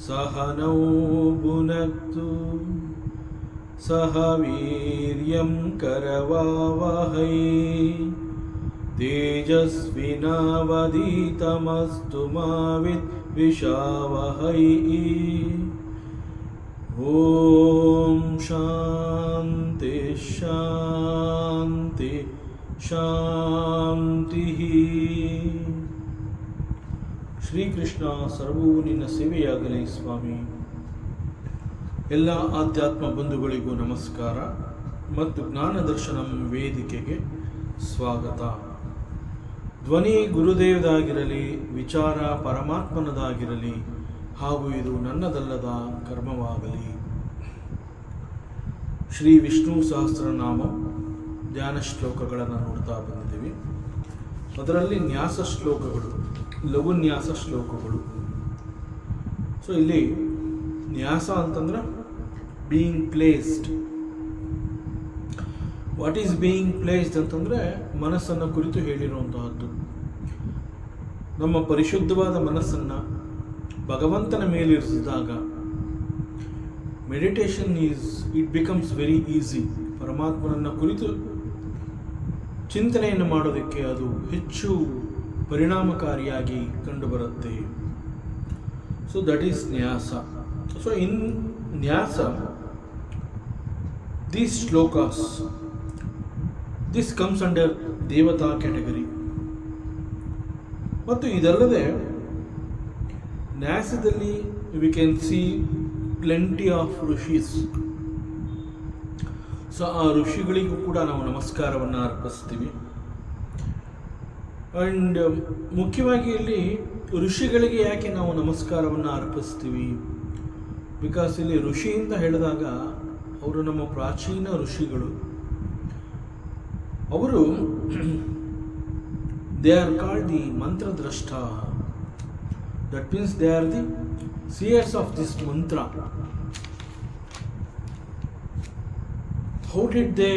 सहनौ भुनक्तु सह वीर्यं करवावहै तेजस्विनावधीतमस्तु मा विद्विषावहै। ॐ शान्ति शान्ति शान्तिः। ಶ್ರೀಕೃಷ್ಣ ಸರ್ವೂ ನಿನ್ನ ಸೇವೆಯಾಗಲಿ ಸ್ವಾಮಿ. ಎಲ್ಲ ಆಧ್ಯಾತ್ಮ ಬಂಧುಗಳಿಗೂ ನಮಸ್ಕಾರ ಮತ್ತು ಜ್ಞಾನ ದರ್ಶನಂ ವೇದಿಕೆಗೆ ಸ್ವಾಗತ. ಧ್ವನಿ ಗುರುದೇವದಾಗಿರಲಿ, ವಿಚಾರ ಪರಮಾತ್ಮನದಾಗಿರಲಿ, ಹಾಗೂ ಇದು ನನ್ನದಲ್ಲದ ಕರ್ಮವಾಗಲಿ. ಶ್ರೀ ವಿಷ್ಣು ಸಹಸ್ರನಾಮ ಧ್ಯಾನ ಶ್ಲೋಕಗಳನ್ನು ನೋಡ್ತಾ ಬಂದಿದ್ದೀವಿ. ಅದರಲ್ಲಿ ನ್ಯಾಸ ಶ್ಲೋಕಗಳು, ಲಘುನ್ಯಾಸ ಶ್ಲೋಕಗಳು. ಸೊ ಇಲ್ಲಿ ನ್ಯಾಸ ಅಂತಂದ್ರೆ being placed. What is being placed ಅಂತಂದರೆ ಮನಸ್ಸನ್ನು ಕುರಿತು ಹೇಳಿರುವಂತಹದ್ದು. ನಮ್ಮ ಪರಿಶುದ್ಧವಾದ ಮನಸ್ಸನ್ನು ಭಗವಂತನ ಮೇಲಿರಿಸಿದಾಗ meditation it becomes very easy. ಪರಮಾತ್ಮನನ್ನು ಕುರಿತು ಚಿಂತನೆಯನ್ನು ಮಾಡೋದಕ್ಕೆ ಅದು ಹೆಚ್ಚು ಪರಿಣಾಮಕಾರಿಯಾಗಿ ಕಂಡುಬರುತ್ತೆ. ಸೊ ದಟ್ ಈಸ್ ನ್ಯಾಸ. ಸೊ ಇನ್ ನ್ಯಾಸ ದೀಸ್ ಶ್ಲೋಕಾಸ್, ದಿಸ್ ಕಮ್ಸ್ ಅಂಡರ್ ದೇವತಾ ಕ್ಯಾಟಗರಿ. ಮತ್ತು ಇದಲ್ಲದೆ ನ್ಯಾಸದಲ್ಲಿ we can see plenty of ಋಷೀಸ್. ಸೊ ಆ ಋಷಿಗಳಿಗೂ ಕೂಡ ನಾವು ನಮಸ್ಕಾರವನ್ನು ಅರ್ಪಿಸ್ತೀವಿ. ಆ್ಯಂಡ್ ಮುಖ್ಯವಾಗಿ ಇಲ್ಲಿ ಋಷಿಗಳಿಗೆ ಯಾಕೆ ನಾವು ನಮಸ್ಕಾರವನ್ನು ಅರ್ಪಿಸ್ತೀವಿ? ಬಿಕಾಸ್ ಇಲ್ಲಿ ಋಷಿಯಿಂದ ಹೇಳಿದಾಗ ಅವರು ನಮ್ಮ ಪ್ರಾಚೀನ ಋಷಿಗಳು. ಅವರು ದೇ ಆರ್ ಕಾಲ್ಡ್ ದಿ ಮಂತ್ರದ್ರಷ್ಟ. That means they are the seers of this mantra. How did they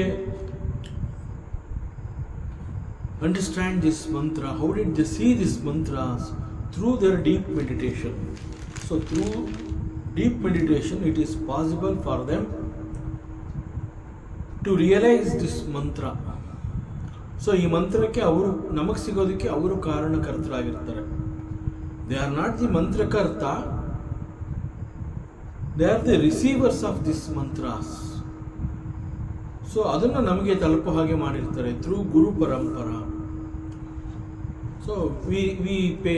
understand this mantra? How did they see these mantras? Through their deep meditation. So through deep meditation it is possible for them to realize this mantra. So ಈ ಮಂತ್ರಕ್ಕೆ ಅವರು ನಮಗೆ ಸಿಗೋದಕ್ಕೆ ಅವರು ಕಾರಣಕರ್ತರಾಗಿರ್ತಾರೆ. They are not the mantrakarta, they are the receivers of these mantras. So ಅದನ್ನು ನಮಗೆ ತಲುಪೋ ಹಾಗೆ ಮಾಡಿರ್ತಾರೆ ಥ್ರೂ ಗುರು ಪರಂಪರ. ಸೊ ವಿ ಪೇ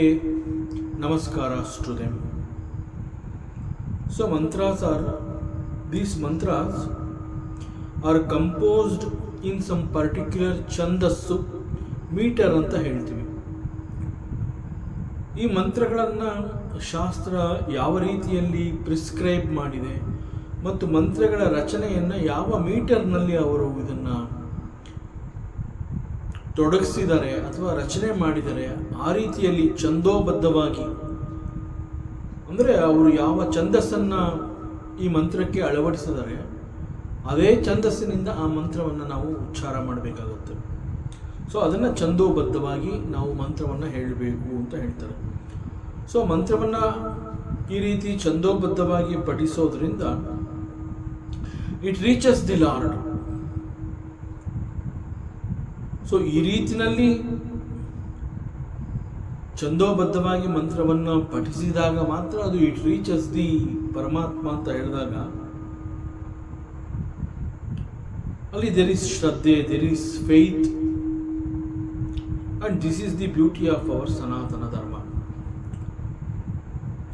ನಮಸ್ಕಾರಸ್ to them. So these mantras are composed in some particular ಛಂದಸ್ಸು, ಮೀಟರ್ ಅಂತ ಹೇಳ್ತೀವಿ. ಈ ಮಂತ್ರಗಳನ್ನು ಶಾಸ್ತ್ರ ಯಾವ ರೀತಿಯಲ್ಲಿ ಪ್ರಿಸ್ಕ್ರೈಬ್ ಮಾಡಿದೆ ಮತ್ತು ಮಂತ್ರಗಳ ರಚನೆಯನ್ನು ಯಾವ ಮೀಟರ್ನಲ್ಲಿ ಅವರು ಇದನ್ನು ತೊಡಗಿಸಿದ್ದಾರೆ ಅಥವಾ ರಚನೆ ಮಾಡಿದ್ದಾರೆ, ಆ ರೀತಿಯಲ್ಲಿ ಛಂದೋಬದ್ಧವಾಗಿ, ಅಂದರೆ ಅವರು ಯಾವ ಛಂದಸ್ಸನ್ನು ಈ ಮಂತ್ರಕ್ಕೆ ಅಳವಡಿಸಿದ್ದಾರೆ ಅದೇ ಛಂದಸ್ಸಿನಿಂದ ಆ ಮಂತ್ರವನ್ನು ನಾವು ಉಚ್ಚಾರ ಮಾಡಬೇಕಾಗುತ್ತೆ. ಸೊ ಅದನ್ನು ಛಂದೋಬದ್ಧವಾಗಿ ನಾವು ಮಂತ್ರವನ್ನು ಹೇಳಬೇಕು ಅಂತ ಹೇಳ್ತಾರೆ. ಸೊ ಮಂತ್ರವನ್ನು ಈ ರೀತಿ ಛಂದೋಬದ್ಧವಾಗಿ ಪಠಿಸೋದ್ರಿಂದ it reaches the lord. So ಈ ರೀತಿಯಲ್ಲಿ ಛಂದೋಬದ್ಧವಾಗಿ ಮಂತ್ರವನ್ನು ಪಠಿಸಿದಾಗ ಮಾತ್ರ ಅದು ಇಟ್ ರೀಚಸ್ ದಿ ಪರಮಾತ್ಮ ಅಂತ ಹೇಳಿದಾಗ ಅಲ್ಲಿ ದೇರ್ ಇಸ್ ಶ್ರದ್ಧೆ, there is faith, And this is the beauty of our Sanatana Dharma.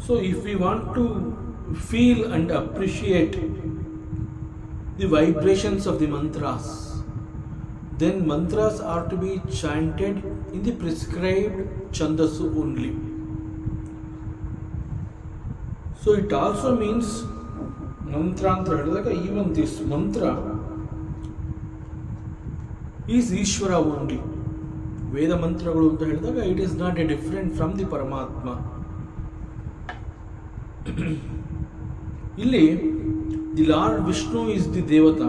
So if we want to feel and appreciate the vibrations of the mantras, then mantras are to be chanted in the prescribed chandasu only. So it also means mantra anta ಹೇಳಿದಾಗ even this mantra is Ishvara only. ವೇದ ಮಂತ್ರಗಳು ಅಂತ ಹೇಳಿದಾಗ it is not a different from the Paramatma. ಇಲ್ಲಿ the Lord Vishnu is the Devata,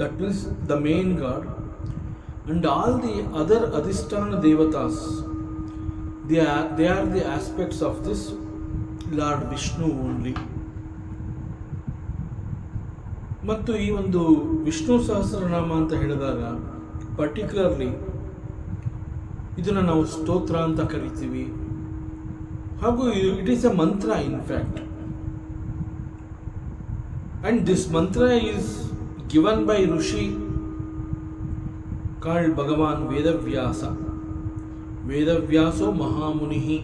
that means the main God, and all the other Adhisthana Devatas, they are the aspects of this Lord Vishnu only. ಮತ್ತು ಈ ಒಂದು ವಿಷ್ಣು ಸಹಸ್ರನಾಮ ಅಂತ ಹೇಳಿದಾಗ particularly ಇದನ್ನು ನಾವು ಸ್ತೋತ್ರ ಅಂತ ಕರಿತೀವಿ, ಹಾಗೂ ಇಟ್ ಈಸ್ ಎ ಮಂತ್ರ in fact. And this mantra is given by Rishi called Bhagavan Vedavyasa. Vedavyaso Mahamunihi.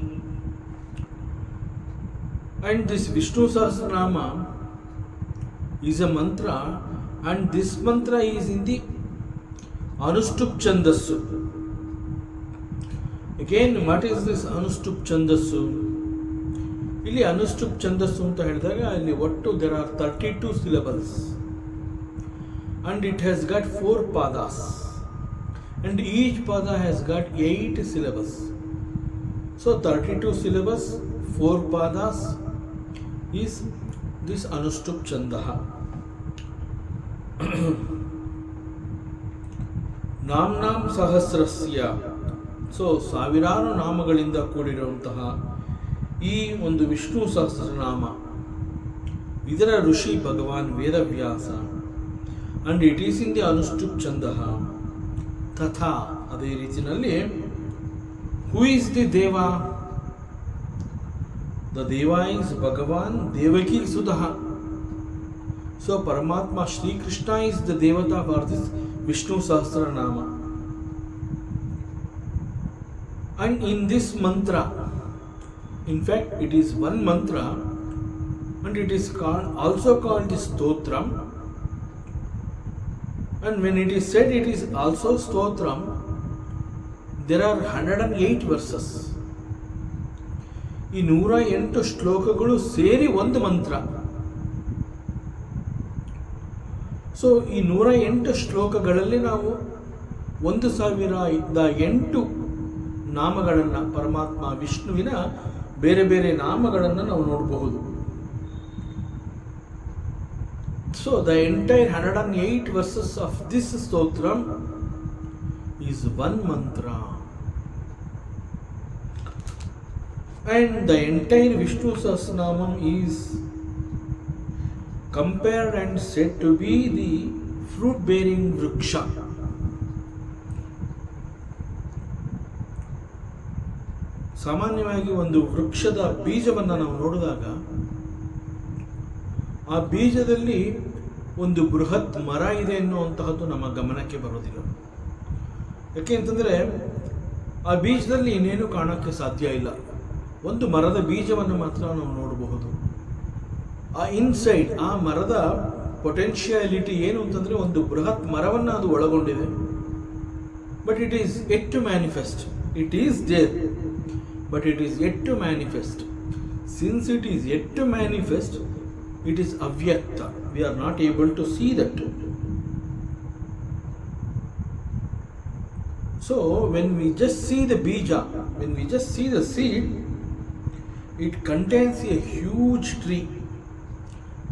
And this Vishnu Sahasranama is a mantra, and this mantra is in the Anushtup Chandasu. Again, what is this Anushtup Chandasu? ಇಲ್ಲಿ ಅನುಷ್ಠುಪ್ ಛಂದಸ್ಸು ಅಂತ ಹೇಳಿದಾಗ ಅಲ್ಲಿ ಒಟ್ಟು there are 32 syllables and it has got 4 padas and each pada has got 8 syllables. So 32 syllables, 4 padas is this Anushtup Chandaha. ನಾಮ್ನಾಂ ಸಹಸ್ರಸ್ಯ. So ಸಾವಿರಾರು ನಾಮಗಳಿಂದ ಕೂಡಿರುವಂತಹ ಈ ಒಂದು ವಿಷ್ಣು ಸಹಸ್ರನಾಮ, ಇದರ ಋಷಿ Bhagavan Vedavyasa, and it is in the Anushtup ಛಂದಃ. ತಥಾ ಅದೇ ರೀತಿಯಲ್ಲಿ ಹೂ ಈಸ್ ದಿ ದೇವ? ದ ದೇವ ಈಸ್ ಭಗವಾನ್ ದೇವಕಿ ಸುಧಃ. ಸೊ ಪರಮಾತ್ಮ ಶ್ರೀಕೃಷ್ಣ ಈಸ್ ದ ದೇವತಾ for this Vishnu Sahasranama. And in this mantra, in fact it is one mantra and it is also called the stotram, and when it is said it is also stotram, there are 108 verses. ಈ 108 ಶ್ಲೋಕಗಳು ಸೇರಿ ಒಂದು ಮಂತ್ರ. So ಈ 108 ಶ್ಲೋಕಗಳಲ್ಲಿ ನಾವು 1008 ನಾಮಗಳನ್ನು, ಪರಮಾತ್ಮ ವಿಷ್ಣುವಿನ ಬೇರೆ ಬೇರೆ ನಾಮಗಳನ್ನು ನಾವು ನೋಡಬಹುದು. So the entire 108 verses of this stotram is one mantra, and the entire Vishnu Sahasranamam is compared and said to be the fruit bearing vriksha. ಸಾಮಾನ್ಯವಾಗಿ ಒಂದು ವೃಕ್ಷದ ಬೀಜವನ್ನು ನಾವು ನೋಡಿದಾಗ ಆ ಬೀಜದಲ್ಲಿ ಒಂದು ಬೃಹತ್ ಮರ ಇದೆ ಎನ್ನುವಂತಹದ್ದು ನಮ್ಮ ಗಮನಕ್ಕೆ ಬರೋದಿಲ್ಲ. ಯಾಕೆ ಅಂತಂದರೆ ಆ ಬೀಜದಲ್ಲಿ ಇನ್ನೇನು ಕಾಣೋಕ್ಕೆ ಸಾಧ್ಯ ಇಲ್ಲ. ಒಂದು ಮರದ ಬೀಜವನ್ನು ಮಾತ್ರ ನಾವು ನೋಡಬಹುದು. ಆ ಇನ್ಸೈಡ್, ಆ ಮರದ ಪೊಟೆನ್ಷಿಯಾಲಿಟಿ ಏನು ಅಂತಂದರೆ ಒಂದು ಬೃಹತ್ ಮರವನ್ನು ಅದು ಒಳಗೊಂಡಿದೆ. But it is yet to manifest. It is there, but it is yet to manifest. Since it is yet to manifest, it is avyakta. We are not able to see that. So when we just see the bija, when we just see the seed, it contains a huge tree.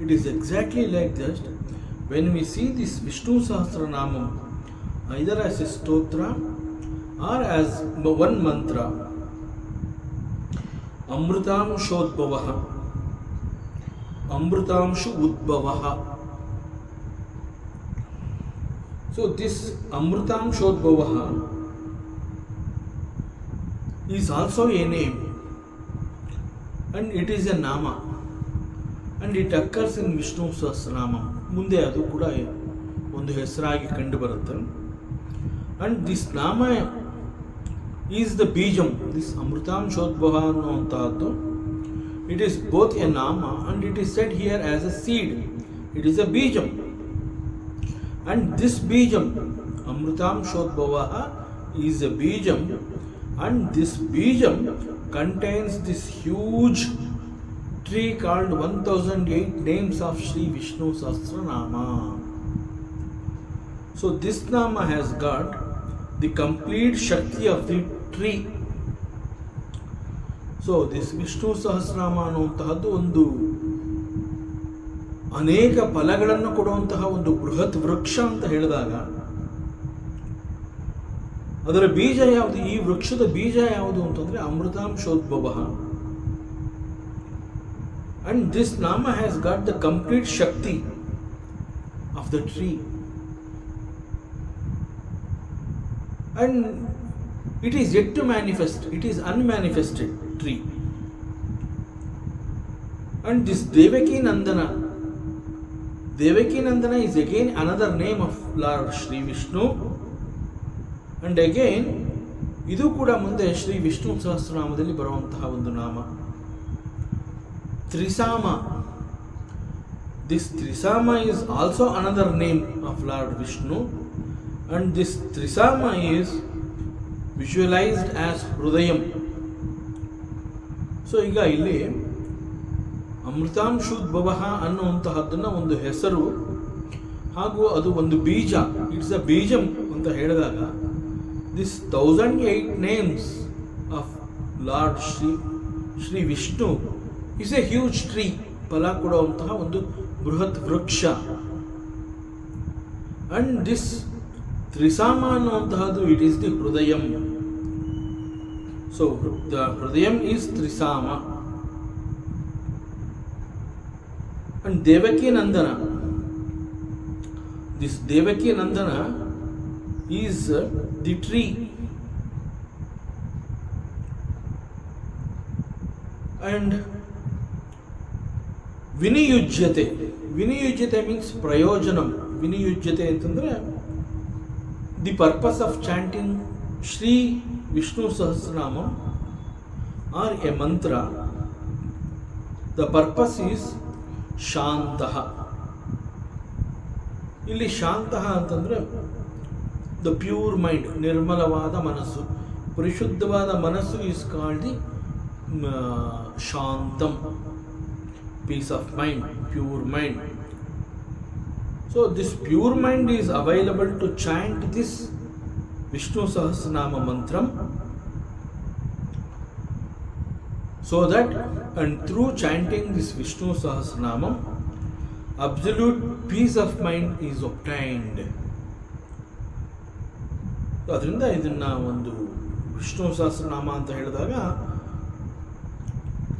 It is exactly like that. When we see this Vishnu Sahasranamam either as a stotra or as one mantra, ಅಮೃತಾಂಶೋದ್ಭವಃ, ಅಮೃತಾಂಶ ಉದ್ಭವಃ. So this ಅಮೃತಾಂಶೋದ್ಭವಃ is also a name and it is a ನಾಮ, and it occurs in Vishnu Sahasranama. ಮುಂದೆ ಅದು ಕೂಡ ಒಂದು ಹೆಸರಾಗಿ ಕಂಡು ಬರುತ್ತೆ. ಅಂಡ್ ದಿಸ್ ನಾಮ ಈಸ್ ದ ಬೀಜಂ. ದಿಸ್ ಅಮೃತಾಂಶೋದ್ಭವ ಅನ್ನುವಂತಹದ್ದು, ಇಟ್ ಈಸ್ ಬೋತ್ ಎ ನಾಮ and it is said here as a seed. It is a ಬೀಜಂ. ಅಂಡ್ ದಿಸ್ ಬೀಜಂ, ಅಮೃತಾಂಶೋದ್ಭವ is a bijam, and this bijam contains this huge tree called 1008 names of Sri Vishnu Sahasranama. So this nama has got the complete shakti of the tree. So this Vishnu Sahasranama ಅನ್ನುವಂತಹದ್ದು ಒಂದು ಅನೇಕ ಫಲಗಳನ್ನು ಕೊಡುವಂತಹ ಒಂದು ಬೃಹತ್ ವೃಕ್ಷ ಅಂತ ಹೇಳಿದಾಗ ಅದರ ಬೀಜ ಯಾವುದು, ಈ ವೃಕ್ಷದ ಬೀಜ ಯಾವುದು ಅಂತಂದ್ರೆ ಅಮೃತಾಂಶೋದ್ಭವ. ಅಂಡ್ ದಿಸ್ ನಾಮ ಹ್ಯಾಸ್ ಗಾಟ್ ದ ಕಂಪ್ಲೀಟ್ ಶಕ್ತಿ of the tree. And it is yet to manifest, it is unmanifested tree. And this Devaki Nandana is again another name of Lord Sri Vishnu. And again ಇದು ಕೂಡ ಮುಂದೆ ಶ್ರೀ ವಿಷ್ಣು ಸಹಸ್ರನಾಮದಲ್ಲಿ ಬರುವಂತಹ ಒಂದು ನಾಮ. Trisama, this Trisama is also another name of lord Vishnu, and this Trisama is visualized as ಹೃದಯಂ. So ಈಗ ಇಲ್ಲಿ ಅಮೃತಾಂಶೋದ್ಭವ ಅನ್ನುವಂತಹದ್ದನ್ನು ಒಂದು ಹೆಸರು ಹಾಗೂ ಅದು ಒಂದು ಬೀಜ, ಇಟ್ಸ್ ಅ ಬೀಜಂ ಅಂತ ಹೇಳಿದಾಗ this 1008 names of Lord Sri Vishnu is a huge tree, ಫಲ ಕೊಡುವಂತಹ ಒಂದು ಬೃಹತ್ ವೃಕ್ಷ. ಅಂಡ್ ದಿಸ್ ತ್ರಿಸಾಮ ಅನ್ನುವಂತಹದ್ದು ಇಟ್ ಈಸ್ ದಿ ಹೃದಯಂ. ಸೊ ದ ಹೃದಯಂ is Trisama. And Devaki Nandana, this Devaki Nandana is the tree. And viniyujyate means prayojanam. Viniyujyate ಅಂತಂದ್ರೆ the purpose of chanting Sri Vishnu Sahasranama or a mantra, the purpose is ಶಾಂತಃ. ಇಲ್ಲಿ ಶಾಂತಃ ಅಂತಂದ್ರೆ the pure mind, ನಿರ್ಮಲವಾದ ಮನಸ್ಸು, ಪರಿಶುದ್ಧವಾದ ಮನಸ್ಸು is called the ಶಾಂತಂ, peace of mind, pure mind. So this pure mind is available to chant this Vishnu Sahasranama ಮಂತ್ರಂ, so that and through chanting this Vishnu Sahasranamam absolute peace of mind is obtained. ಅದರಿಂದ ಇದನ್ನ ಒಂದು ವಿಷ್ಣು ಸಹಸ್ರನಾಮ ಅಂತ ಹೇಳಿದಾಗ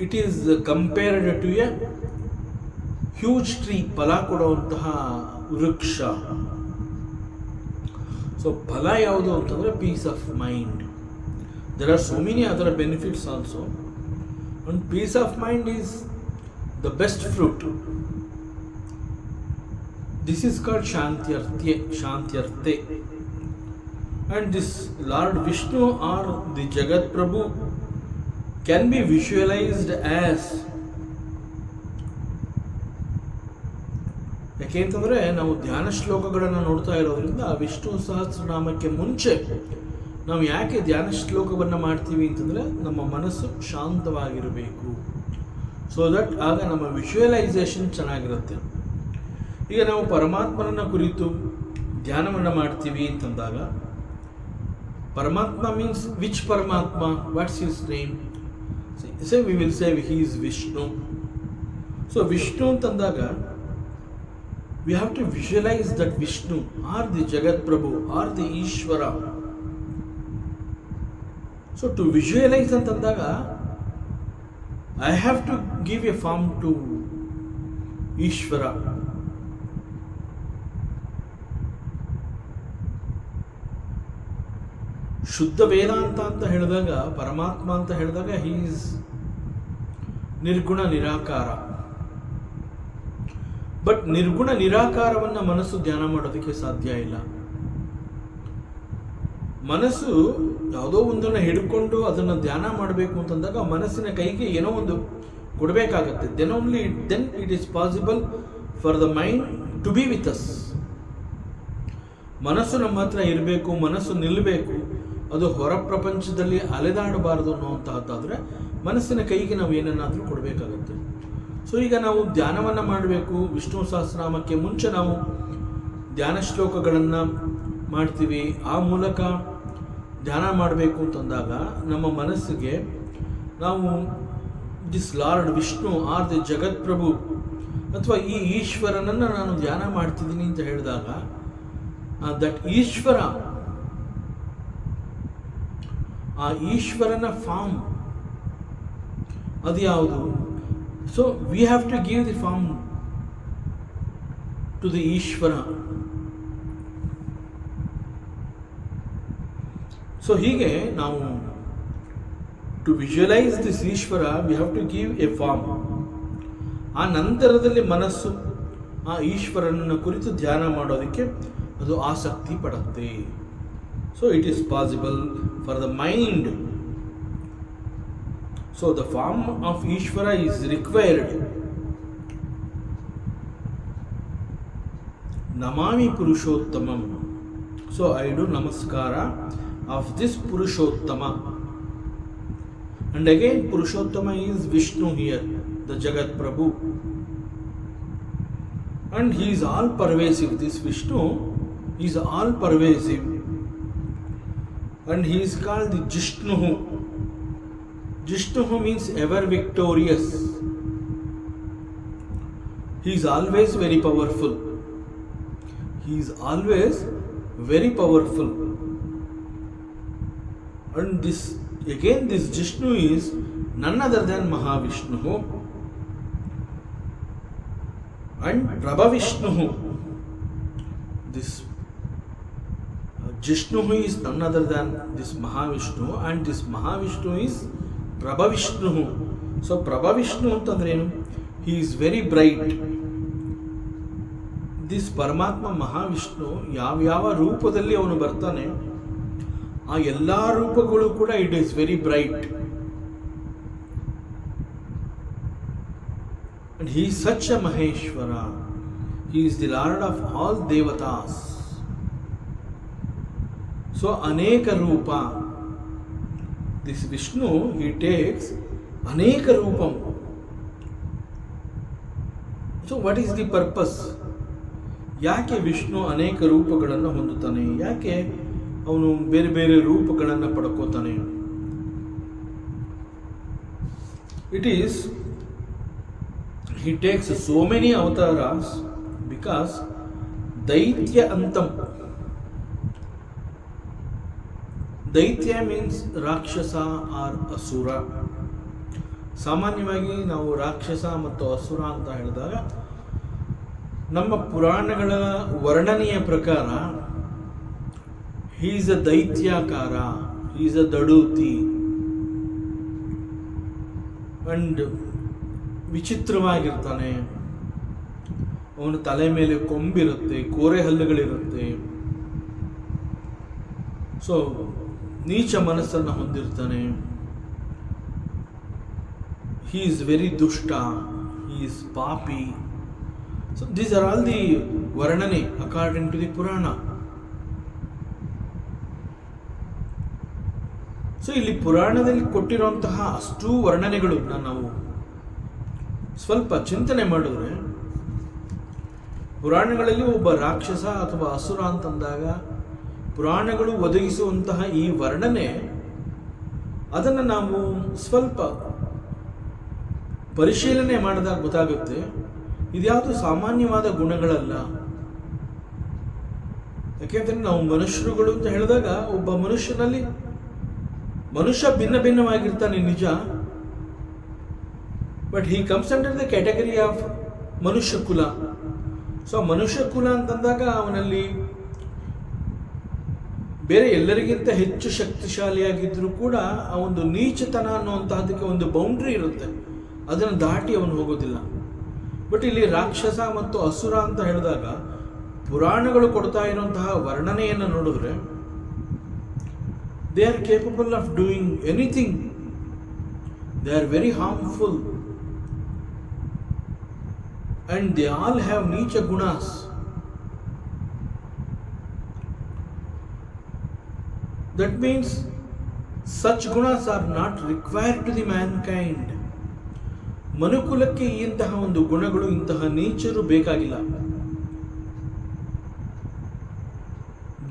it is compared to a huge tree, ಫಲ ಕೊಡುವಂತಹ ವೃಕ್ಷ. So ಫಲ ಯಾವುದು ಅಂತಂದ್ರೆ peace of mind. There are so many other benefits also, and peace of mind is the best fruit. This is called Shantyarthe. And this Lord Vishnu or the Jagat Prabhu can be visualized as, ಯಾಕೆಂತಂದ್ರೆ ನಾವು ಧ್ಯಾನ ಶ್ಲೋಕಗಳನ್ನು ನೋಡ್ತಾ ಇರೋದ್ರಿಂದ ವಿಷ್ಣು ಸಹಸ್ರನಾಮಕ್ಕೆ ಮುಂಚೆ ನಾವು ಯಾಕೆ ಧ್ಯಾನ ಶ್ಲೋಕವನ್ನು ಮಾಡ್ತೀವಿ ಅಂತಂದರೆ ನಮ್ಮ ಮನಸ್ಸು ಶಾಂತವಾಗಿರಬೇಕು, ಸೊ ದಟ್ ಆಗ ನಮ್ಮ ವಿಜುವಲೈಸೇಷನ್ ಚೆನ್ನಾಗಿರುತ್ತೆ. ಈಗ ನಾವು ಪರಮಾತ್ಮನನ್ನ ಕುರಿತು ಧ್ಯಾನವನ್ನು ಮಾಡ್ತೀವಿ ಅಂತಂದಾಗ ಪರಮಾತ್ಮ ಮೀನ್ಸ್ ವಿಚ್ ಪರಮಾತ್ಮ, what's his name? Say we will say he is Vishnu. So Vishnu ಅಂತಂದಾಗ we have to visualize that Vishnu are the ಜಗತ್ ಪ್ರಭು are the Ishwara. So to visualize ಅಂತಂದಾಗ I have to give a form to ಈಶ್ವರ. ಶುದ್ಧ ವೇದಾಂತ ಅಂತ ಹೇಳಿದಾಗ, ಪರಮಾತ್ಮ ಅಂತ ಹೇಳಿದಾಗ ಹಿ ಈಸ್ ನಿರ್ಗುಣ ನಿರಾಕಾರ. ಬಟ್ ನಿರ್ಗುಣ ನಿರಾಕಾರವನ್ನು ಮನಸ್ಸು ಧ್ಯಾನ ಮಾಡೋದಕ್ಕೆ ಸಾಧ್ಯ ಇಲ್ಲ. ಮನಸ್ಸು ಯಾವುದೋ ಒಂದನ್ನು ಹಿಡ್ಕೊಂಡು ಅದನ್ನು ಧ್ಯಾನ ಮಾಡಬೇಕು ಅಂತಂದಾಗ ಮನಸ್ಸಿನ ಕೈಗೆ ಏನೋ ಒಂದು ಕೊಡಬೇಕಾಗತ್ತೆ. Then it is possible for the mind to be with us. ಮನಸ್ಸು ನಮ್ಮ ಹತ್ರ ಇರಬೇಕು, ಮನಸ್ಸು ನಿಲ್ಲಬೇಕು, ಅದು ಹೊರ ಪ್ರಪಂಚದಲ್ಲಿ ಅಲೆದಾಡಬಾರದು ಅನ್ನುವಂತಹದ್ದಾದರೆ ಮನಸ್ಸಿನ ಕೈಗೆ ನಾವು ಏನನ್ನಾದರೂ ಕೊಡಬೇಕಾಗತ್ತೆ. ಸೊ ಈಗ ನಾವು ಧ್ಯಾನವನ್ನು ಮಾಡಬೇಕು. ವಿಷ್ಣು ಸಹಸ್ರನಾಮಕ್ಕೆ ಮುಂಚೆ ನಾವು ಧ್ಯಾನ ಶ್ಲೋಕಗಳನ್ನು ಮಾಡ್ತೀವಿ. ಆ ಮೂಲಕ ಧ್ಯಾನ ಮಾಡಬೇಕು ಅಂತಂದಾಗ ನಮ್ಮ ಮನಸ್ಸಿಗೆ ನಾವು this lord Vishnu are the ಜಗತ್ಪ್ರಭು ಅಥವಾ ಈ ಈಶ್ವರನನ್ನು ನಾನು ಧ್ಯಾನ ಮಾಡ್ತಿದ್ದೀನಿ ಅಂತ ಹೇಳಿದಾಗ ದಟ್ ಈಶ್ವರ, ಆ ಈಶ್ವರನ ಫಾರ್ಮ್ ಅದು ಯಾವುದು? So we have to give the form to the Ishwara. So ಹೀಗೆ ನಾವು to visualise this Ishwara we have to give a form. ಆ ನಂತರದಲ್ಲಿ ಮನಸ್ಸು ಆ ಈಶ್ವರನನ್ನು ಕುರಿತು ಧ್ಯಾನ ಮಾಡೋದಕ್ಕೆ ಅದು ಆಸಕ್ತಿ ಪಡುತ್ತೆ. So it is possible for the mind. So the form of ಈಶ್ವರ ಈಸ್ ರಿಕ್ವೈರ್ಡ್. ನಮಾಮಿ ಪುರುಷೋತ್ತಮಂ. ಸೊ ಐ ಡು ನಮಸ್ಕಾರ of this Purushottama. And again Purushottama is Vishnu here, the Jagat Prabhu. And he is all pervasive. This Vishnu is all pervasive. And he is called the Jishnuhu. Jishnuhu means ever victorious. He is always very powerful. He is always very powerful. And this Jishnu is none other than Mahavishnu and Prabhavishnu. This Jishnu is none other than this Mahavishnu, and this Mahavishnu is Prabhavishnu. So Prabhavishnu ಅಂತಂದ್ರೆ ಏನು? He is very bright. This Paramatma Mahavishnu ಯಾವ ರೂಪದಲ್ಲಿ ಅವನು ಬರ್ತಾನೆ ಆ ಎಲ್ಲ ರೂಪಗಳು ಕೂಡ it is very bright. And he is such a Maheshwara. He is the lord of all ದೇವತಾಸ್. So ಅನೇಕ ರೂಪ. ದಿಸ್ ವಿಷ್ಣು ಹಿ ಟೇಕ್ಸ್ ಅನೇಕ ರೂಪಂ. So what is the purpose? ಯಾಕೆ ವಿಷ್ಣು ಅನೇಕ ರೂಪಗಳನ್ನು ಹೊಂದುತ್ತಾನೆ? ಯಾಕೆ ಅವನು ಬೇರೆ ಬೇರೆ ರೂಪಗಳನ್ನು ಪಡ್ಕೋತಾನೆ? It is he takes so many avatars because ದೈತ್ಯ ಅಂತಂ. ದೈತ್ಯ ಮೀನ್ಸ್ ರಾಕ್ಷಸ ಆರ್ ಅಸುರ. ಸಾಮಾನ್ಯವಾಗಿ ನಾವು ರಾಕ್ಷಸ ಮತ್ತು ಅಸುರ ಅಂತ ಹೇಳಿದಾಗ ನಮ್ಮ ಪುರಾಣಗಳ ವರ್ಣನೆಯ ಪ್ರಕಾರ he is a ದೈತ್ಯಾಕಾರ, he is a ದಡೂತಿ, ಅಂಡ್ ವಿಚಿತ್ರವಾಗಿರ್ತಾನೆ. ಅವನ ತಲೆ ಮೇಲೆ ಕೊಂಬಿರುತ್ತೆ, ಕೋರೆ ಹಲ್ಲುಗಳಿರುತ್ತೆ. ಸೊ ನೀಚ ಮನಸ್ಸನ್ನು ಹೊಂದಿರ್ತಾನೆ. he is very ದುಷ್ಟ, he is ಪಾಪಿ. So these are all the ವರ್ಣನೆ according to the ಪುರಾಣ. ಸೊ ಇಲ್ಲಿ ಪುರಾಣದಲ್ಲಿ ಕೊಟ್ಟಿರುವಂತಹ ಅಷ್ಟೂ ವರ್ಣನೆಗಳನ್ನ ನಾವು ಸ್ವಲ್ಪ ಚಿಂತನೆ ಮಾಡಿದ್ರೆ, ಪುರಾಣಗಳಲ್ಲಿ ಒಬ್ಬ ರಾಕ್ಷಸ ಅಥವಾ ಅಸುರ ಅಂತಂದಾಗ ಪುರಾಣಗಳು ಒದಗಿಸುವಂತಹ ಈ ವರ್ಣನೆ, ಅದನ್ನು ನಾವು ಸ್ವಲ್ಪ ಪರಿಶೀಲನೆ ಮಾಡಿದಾಗ ಗೊತ್ತಾಗುತ್ತೆ ಇದ್ಯಾವುದು ಸಾಮಾನ್ಯವಾದ ಗುಣಗಳಲ್ಲ. ಯಾಕೆಂದರೆ ನಾವು ಮನುಷ್ಯರುಗಳು ಅಂತ ಹೇಳಿದಾಗ ಒಬ್ಬ ಮನುಷ್ಯ ಭಿನ್ನ ಭಿನ್ನವಾಗಿರ್ತಾನೆ ನಿಜ, but he comes under the category of ಮನುಷ್ಯ ಕುಲ. ಸೊ ಮನುಷ್ಯ ಕುಲ ಅಂತಂದಾಗ ಅವನಲ್ಲಿ ಬೇರೆ ಎಲ್ಲರಿಗಿಂತ ಹೆಚ್ಚು ಶಕ್ತಿಶಾಲಿಯಾಗಿದ್ದರೂ ಕೂಡ ಆ ಒಂದು ನೀಚತನ ಅನ್ನುವಂತಹದಕ್ಕೆ ಒಂದು ಬೌಂಡ್ರಿ ಇರುತ್ತೆ, ಅದನ್ನು ದಾಟಿ ಅವನು ಹೋಗೋದಿಲ್ಲ. ಬಟ್ ಇಲ್ಲಿ ರಾಕ್ಷಸ ಮತ್ತು ಅಸುರ ಅಂತ ಹೇಳಿದಾಗ ಪುರಾಣಗಳು ಕೊಡ್ತಾ ಇರುವಂತಹ ವರ್ಣನೆಯನ್ನು ನೋಡಿದ್ರೆ They are capable of doing anything. They are very harmful. And they all have nicha gunas. That means such gunas are not required to the mankind. ಮನುಕುಲಕ್ಕೆ ಇಂತಹ ಒಂದು ಗುಣಗಳು, ಇಂತಹ ನೇಚರು ಬೇಕಾಗಿಲ್ಲ.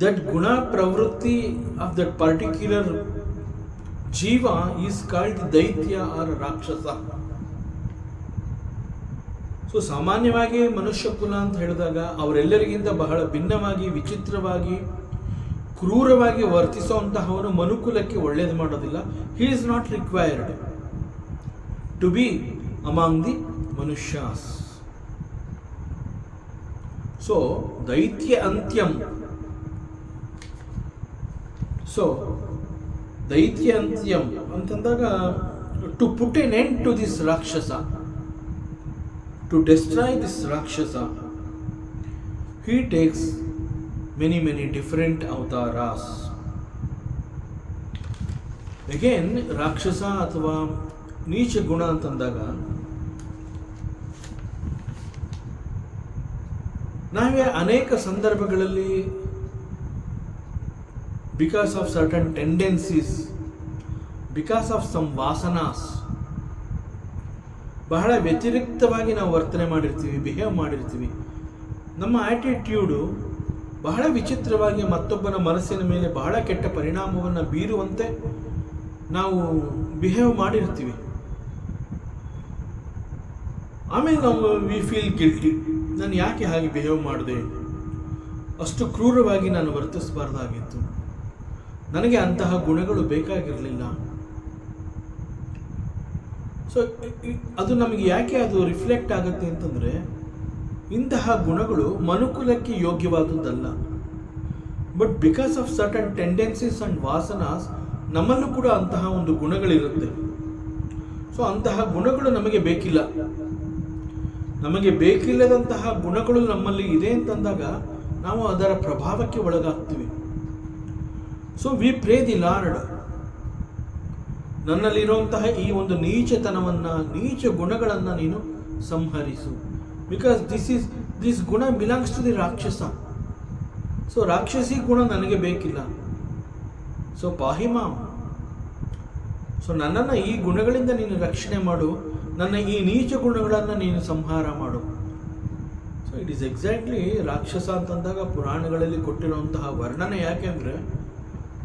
That guna pravrutti of that particular jiva is called daitya or rakshasa. So ಸಾಮಾನ್ಯವಾಗಿ ಮನುಷ್ಯ ಕುಲ ಅಂತ ಹೇಳಿದಾಗ ಅವರೆಲ್ಲರಿಗಿಂತ ಬಹಳ ಭಿನ್ನವಾಗಿ, ವಿಚಿತ್ರವಾಗಿ, ಕ್ರೂರವಾಗಿ ವರ್ತಿಸುವಂತಹವನು ಮನುಕುಲಕ್ಕೆ ಒಳ್ಳೇದು ಮಾಡೋದಿಲ್ಲ. He is not required to be among the ಮನುಷ್ಯಾಸ್. ಸೊ ದೈತ್ಯ ಅಂತ್ಯಂ. ಸೊ ದೈತ್ಯ ಅಂತ್ಯಂ ಅಂತಂದಾಗ to put an end to this ರಾಕ್ಷಸ, to destroy this rakshasa, he takes many different avataras. Again, rakshasa ಅಥವಾ ನೀಚ ಗುಣ ಅಂತಂದಾಗ ನಾವೇ ಅನೇಕ ಸಂದರ್ಭಗಳಲ್ಲಿ because of certain tendencies, because of some vasanas, ಬಹಳ ವ್ಯತಿರಿಕ್ತವಾಗಿ ನಾವು ವರ್ತನೆ ಮಾಡಿರ್ತೀವಿ, ಬಿಹೇವ್ ಮಾಡಿರ್ತೀವಿ. ನಮ್ಮ ಆ್ಯಟಿಟ್ಯೂಡು ಬಹಳ ವಿಚಿತ್ರವಾಗಿ ಮತ್ತೊಬ್ಬನ ಮನಸ್ಸಿನ ಮೇಲೆ ಬಹಳ ಕೆಟ್ಟ ಪರಿಣಾಮವನ್ನು ಬೀರುವಂತೆ ನಾವು ಬಿಹೇವ್ ಮಾಡಿರ್ತೀವಿ. ಆಮೇಲೆ ನಾವು ವಿ ಫೀಲ್ ಗಿಲ್ಟಿ. ನಾನು ಯಾಕೆ ಹಾಗೆ ಬಿಹೇವ್ ಮಾಡಿದೆ, ಅಷ್ಟು ಕ್ರೂರವಾಗಿ ನಾನು ವರ್ತಿಸಬಾರ್ದಾಗಿತ್ತು, ನನಗೆ ಅಂತಹ ಗುಣಗಳು ಬೇಕಾಗಿರಲಿಲ್ಲ. ಸೊ ಅದು ನಮಗೆ ಯಾಕೆ ಅದು ರಿಫ್ಲೆಕ್ಟ್ ಆಗುತ್ತೆ ಅಂತಂದರೆ, ಇಂತಹ ಗುಣಗಳು ಮನುಕುಲಕ್ಕೆ ಯೋಗ್ಯವಾದುದಲ್ಲ. But because of certain tendencies and ವಾಸನಾಸ್ ನಮ್ಮಲ್ಲೂ ಕೂಡ ಅಂತಹ ಒಂದು ಗುಣಗಳಿರುತ್ತೆ. ಸೊ ಅಂತಹ ಗುಣಗಳು ನಮಗೆ ಬೇಕಿಲ್ಲ. ನಮಗೆ ಬೇಕಿಲ್ಲದಂತಹ ಗುಣಗಳು ನಮ್ಮಲ್ಲಿ ಇದೆ ಅಂತಂದಾಗ ನಾವು ಅದರ ಪ್ರಭಾವಕ್ಕೆ ಒಳಗಾಗ್ತೀವಿ. So we pray the lord, ನನ್ನಲ್ಲಿರುವಂತಹ ಈ ಒಂದು ನೀಚತನವನ್ನು, ನೀಚ ಗುಣಗಳನ್ನು ನೀನು ಸಂಹರಿಸು. Because this guna belongs to the rakshasa. So ರಾಕ್ಷಸಿ ಗುಣ ನನಗೆ ಬೇಕಿಲ್ಲ. ಸೊ ಪಾಹಿಮಾಂ. ಸೊ ನನ್ನನ್ನು ಈ ಗುಣಗಳಿಂದ ನೀನು ರಕ್ಷಣೆ ಮಾಡು, ನನ್ನ ಈ ನೀಚ ಗುಣಗಳನ್ನು ನೀನು ಸಂಹಾರ ಮಾಡು. ಸೊ ಇಟ್ ಈಸ್ ಎಕ್ಸಾಕ್ಟ್ಲಿ ರಾಕ್ಷಸ ಅಂತಂದಾಗ ಪುರಾಣಗಳಲ್ಲಿ ಕೊಟ್ಟಿರುವಂತಹ ವರ್ಣನೆ. ಯಾಕೆಂದರೆ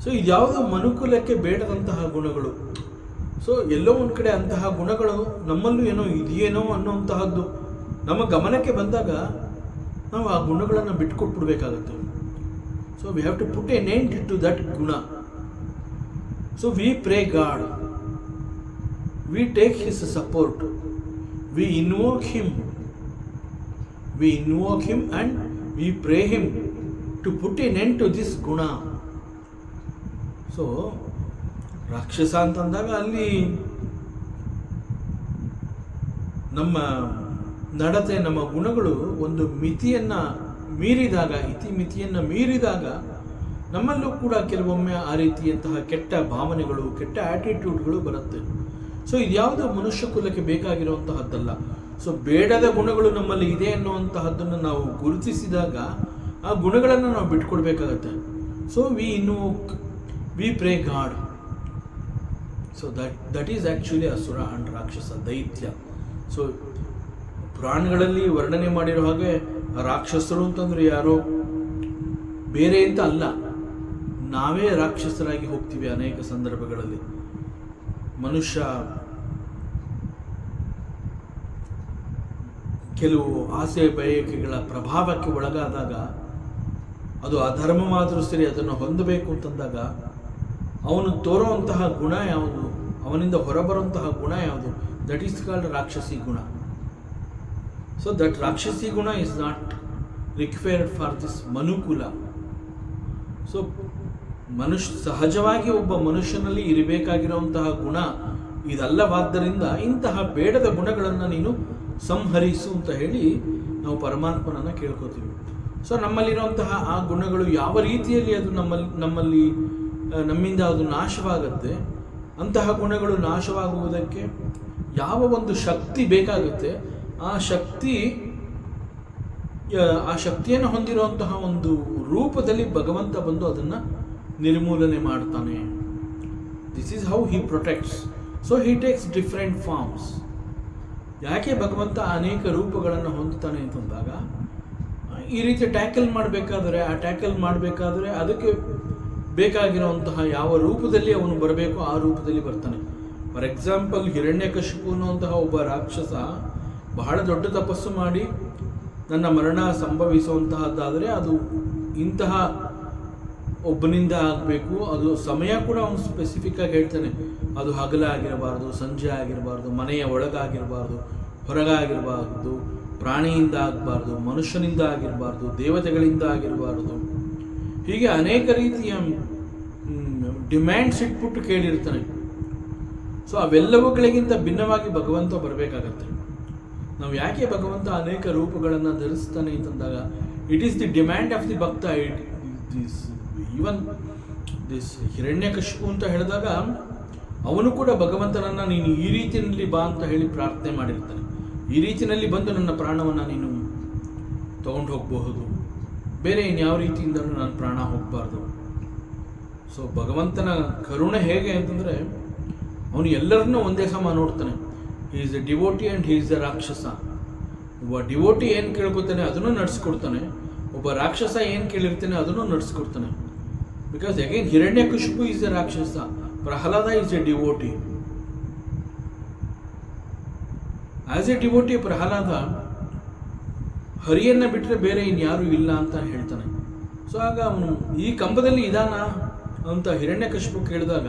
ಸೊ ಇದ್ಯಾವುದು ಮನುಕುಲಕ್ಕೆ ಬೇಡದಂತಹ ಗುಣಗಳು. ಸೊ ಎಲ್ಲೋ ಒಂದು ಕಡೆ ಅಂತಹ ಗುಣಗಳು ನಮ್ಮಲ್ಲೂ ಏನೋ ಇದೆಯೇನೋ ಅನ್ನುವಂತಹದ್ದು ನಮ್ಮ ಗಮನಕ್ಕೆ ಬಂದಾಗ ನಾವು ಆ ಗುಣಗಳನ್ನು ಬಿಟ್ಕೊಟ್ಬಿಡ್ಬೇಕಾಗತ್ತೆ. So we have to put an end to that guna. So we pray God, we take his support, we invoke him and we pray him to put an end to this guna. So ರಾಕ್ಷಸ ಅಂತಂದಾಗ ಅಲ್ಲಿ ನಮ್ಮ ನಡತೆ, ನಮ್ಮ ಗುಣಗಳು ಒಂದು ಮಿತಿಯನ್ನು ಮೀರಿದಾಗ, ಇತಿಮಿತಿಯನ್ನು ಮೀರಿದಾಗ ನಮ್ಮಲ್ಲೂ ಕೂಡ ಕೆಲವೊಮ್ಮೆ ಆ ರೀತಿಯಂತಹ ಕೆಟ್ಟ ಭಾವನೆಗಳು, ಕೆಟ್ಟ ಆ್ಯಟಿಟ್ಯೂಡ್ಗಳು ಬರುತ್ತೆ. ಸೊ ಇದ್ಯಾವುದು ಮನುಷ್ಯ ಕುಲಕ್ಕೆ ಬೇಕಾಗಿರುವಂತಹದ್ದಲ್ಲ. ಸೊ ಬೇಡದ ಗುಣಗಳು ನಮ್ಮಲ್ಲಿ ಇದೆ ಅನ್ನುವಂತಹದ್ದನ್ನು ನಾವು ಗುರುತಿಸಿದಾಗ ಆ ಗುಣಗಳನ್ನು ನಾವು ಬಿಟ್ಕೊಡ್ಬೇಕಾಗತ್ತೆ. So we pray God. So that is actually asura and rakshasa, daitya. So ಪುರಾಣಗಳಲ್ಲಿ ವರ್ಣನೆ ಮಾಡಿರೋ ಹಾಗೆ ರಾಕ್ಷಸರು ಅಂತಂದರೆ ಯಾರೋ ಬೇರೆ ಅಂತ ಅಲ್ಲ, ನಾವೇ ರಾಕ್ಷಸರಾಗಿ ಹೋಗ್ತೀವಿ ಅನೇಕ ಸಂದರ್ಭಗಳಲ್ಲಿ. ಮನುಷ್ಯ ಕೆಲವು ಆಸೆ ಬಯಕೆಗಳ ಪ್ರಭಾವಕ್ಕೆ ಒಳಗಾದಾಗ, ಅದು ಅಧರ್ಮವಾದರೂ ಸರಿ ಅದನ್ನು ಹೊಂದಬೇಕು ಅಂತಂದಾಗ ಅವನು ತೋರುವಂತಹ ಗುಣ ಯಾವುದು, ಅವನಿಂದ ಹೊರಬರುವಂತಹ ಗುಣ ಯಾವುದು, ದಟ್ ಈಸ್ ಕಾಲ್ಡ್ ರಾಕ್ಷಸಿ ಗುಣ. ಸೊ ದಟ್ ರಾಕ್ಷಸಿ guna is not required for this manukula. So ಸಹಜವಾಗಿ ಒಬ್ಬ ಮನುಷ್ಯನಲ್ಲಿ ಇರಬೇಕಾಗಿರುವಂತಹ ಗುಣ ಇದಲ್ಲವಾದ್ದರಿಂದ ಇಂತಹ ಬೇಡದ ಗುಣಗಳನ್ನು ನೀನು ಸಂಹರಿಸು ಅಂತ ಹೇಳಿ ನಾವು ಪರಮಾತ್ಮನನ್ನು ಕೇಳ್ಕೋತೀವಿ. ಸೊ ನಮ್ಮಲ್ಲಿರುವಂತಹ ಆ ಗುಣಗಳು ಯಾವ ರೀತಿಯಲ್ಲಿ ಅದು ನಮ್ಮಲ್ಲಿ ನಮ್ಮಿಂದ ಅದು ನಾಶವಾಗುತ್ತೆ. ಅಂತಹ ಗುಣಗಳು ನಾಶವಾಗುವುದಕ್ಕೆ ಯಾವ ಒಂದು ಶಕ್ತಿ ಬೇಕಾಗುತ್ತೆ, ಆ ಶಕ್ತಿಯನ್ನು ಹೊಂದಿರುವಂತಹ ಒಂದು ರೂಪದಲ್ಲಿ ಭಗವಂತ ಬಂದು ಅದನ್ನು ನಿರ್ಮೂಲನೆ ಮಾಡ್ತಾನೆ. This is how he protects. So he takes different forms. ಯಾಕೆ ಭಗವಂತ ಅನೇಕ ರೂಪಗಳನ್ನು ಹೊಂದುತ್ತಾನೆ ಅಂತಂದಾಗ, ಈ ರೀತಿ ಟ್ಯಾಕಲ್ ಮಾಡಬೇಕಾದ್ರೆ ಅದಕ್ಕೆ ಬೇಕಾಗಿರುವಂತಹ ಯಾವ ರೂಪದಲ್ಲಿ ಅವನು ಬರಬೇಕು ಆ ರೂಪದಲ್ಲಿ ಬರ್ತಾನೆ. ಫಾರ್ ಎಕ್ಸಾಂಪಲ್, ಹಿರಣ್ಯಕಶಿಪು ಅನ್ನುವಂತಹ ಒಬ್ಬ ರಾಕ್ಷಸ ಬಹಳ ದೊಡ್ಡ ತಪಸ್ಸು ಮಾಡಿ ನನ್ನ ಮರಣ ಸಂಭವಿಸುವಂತಹದ್ದಾದರೆ ಅದು ಇಂತಹ ಒಬ್ಬನಿಂದ ಆಗಬೇಕು. ಅದು ಸಮಯ ಕೂಡ ಅವನು ಸ್ಪೆಸಿಫಿಕ್ ಆಗಿ ಹೇಳ್ತಾನೆ. ಅದು ಹಗಲ ಆಗಿರಬಾರ್ದು, ಸಂಜೆ ಆಗಿರಬಾರ್ದು, ಮನೆಯ ಒಳಗಾಗಿರಬಾರ್ದು, ಹೊರಗಾಗಿರಬಾರ್ದು, ಪ್ರಾಣಿಯಿಂದ ಆಗಬಾರ್ದು, ಮನುಷ್ಯನಿಂದ ಆಗಿರಬಾರ್ದು, ದೇವತೆಗಳಿಂದ ಆಗಿರಬಾರ್ದು. ಹೀಗೆ ಅನೇಕ ರೀತಿಯ ಡಿಮ್ಯಾಂಡ್ಸ್ ಇಟ್ಬಿಟ್ಟು ಕೇಳಿರ್ತಾನೆ. ಸೊ ಅವೆಲ್ಲವುಗಳಿಗಿಂತ ಭಿನ್ನವಾಗಿ ಭಗವಂತ ಬರಬೇಕಾಗತ್ತೆ. ನಾವು ಯಾಕೆ ಭಗವಂತ ಅನೇಕ ರೂಪಗಳನ್ನು ಧರಿಸ್ತಾನೆ ಅಂತಂದಾಗ, it is the demand of the ಭಕ್ತ. ಈವನ್ ದಿಸ್ ಹಿರಣ್ಯಕಶಿಪು ಅಂತ ಹೇಳಿದಾಗ ಅವನು ಕೂಡ ಭಗವಂತನನ್ನು ನೀನು ಈ ರೀತಿಯಲ್ಲಿ ಬಾ ಅಂತ ಹೇಳಿ ಪ್ರಾರ್ಥನೆ ಮಾಡಿರ್ತಾನೆ. ಈ ರೀತಿಯಲ್ಲಿ ಬಂದು ನನ್ನ ಪ್ರಾಣವನ್ನು ನೀನು ತಗೊಂಡು ಹೋಗಬಹುದು, ಬೇರೆ ಇನ್ಯಾವ ರೀತಿಯಿಂದ ನನ್ನ ಪ್ರಾಣ ಹೋಗಬಾರ್ದು. ಸೊ ಭಗವಂತನ ಕರುಣೆ ಹೇಗೆ ಅಂತಂದರೆ, ಅವನು ಎಲ್ಲರನ್ನೂ ಒಂದೇ ಸಮ ನೋಡ್ತಾನೆ. He is a devotee and he is a ರಾಕ್ಷಸ. ಒಬ್ಬ ಡಿವೋಟಿ ಏನು ಕೇಳ್ಕೊತಾನೆ ಅದನ್ನು ನಡೆಸ್ಕೊಡ್ತಾನೆ, ಒಬ್ಬ ರಾಕ್ಷಸ ಏನು ಕೇಳಿರ್ತಾನೆ ಅದನ್ನು ನಡೆಸ್ಕೊಡ್ತಾನೆ. Because again Hiranyakashipu is a rakshasa, Prahlada is a devotee. As a devotee Prahlada ಹರಿಯನ್ನು ಬಿಟ್ಟರೆ ಬೇರೆ ಇನ್ಯಾರೂ ಇಲ್ಲ ಅಂತ ಹೇಳ್ತಾನೆ. ಸೊ ಆಗ ಅವನು ಈ ಕಂಬದಲ್ಲಿ ಇದಾನ ಅಂತ ಹಿರಣ್ಯಕಶಿಪು ಕೇಳಿದಾಗ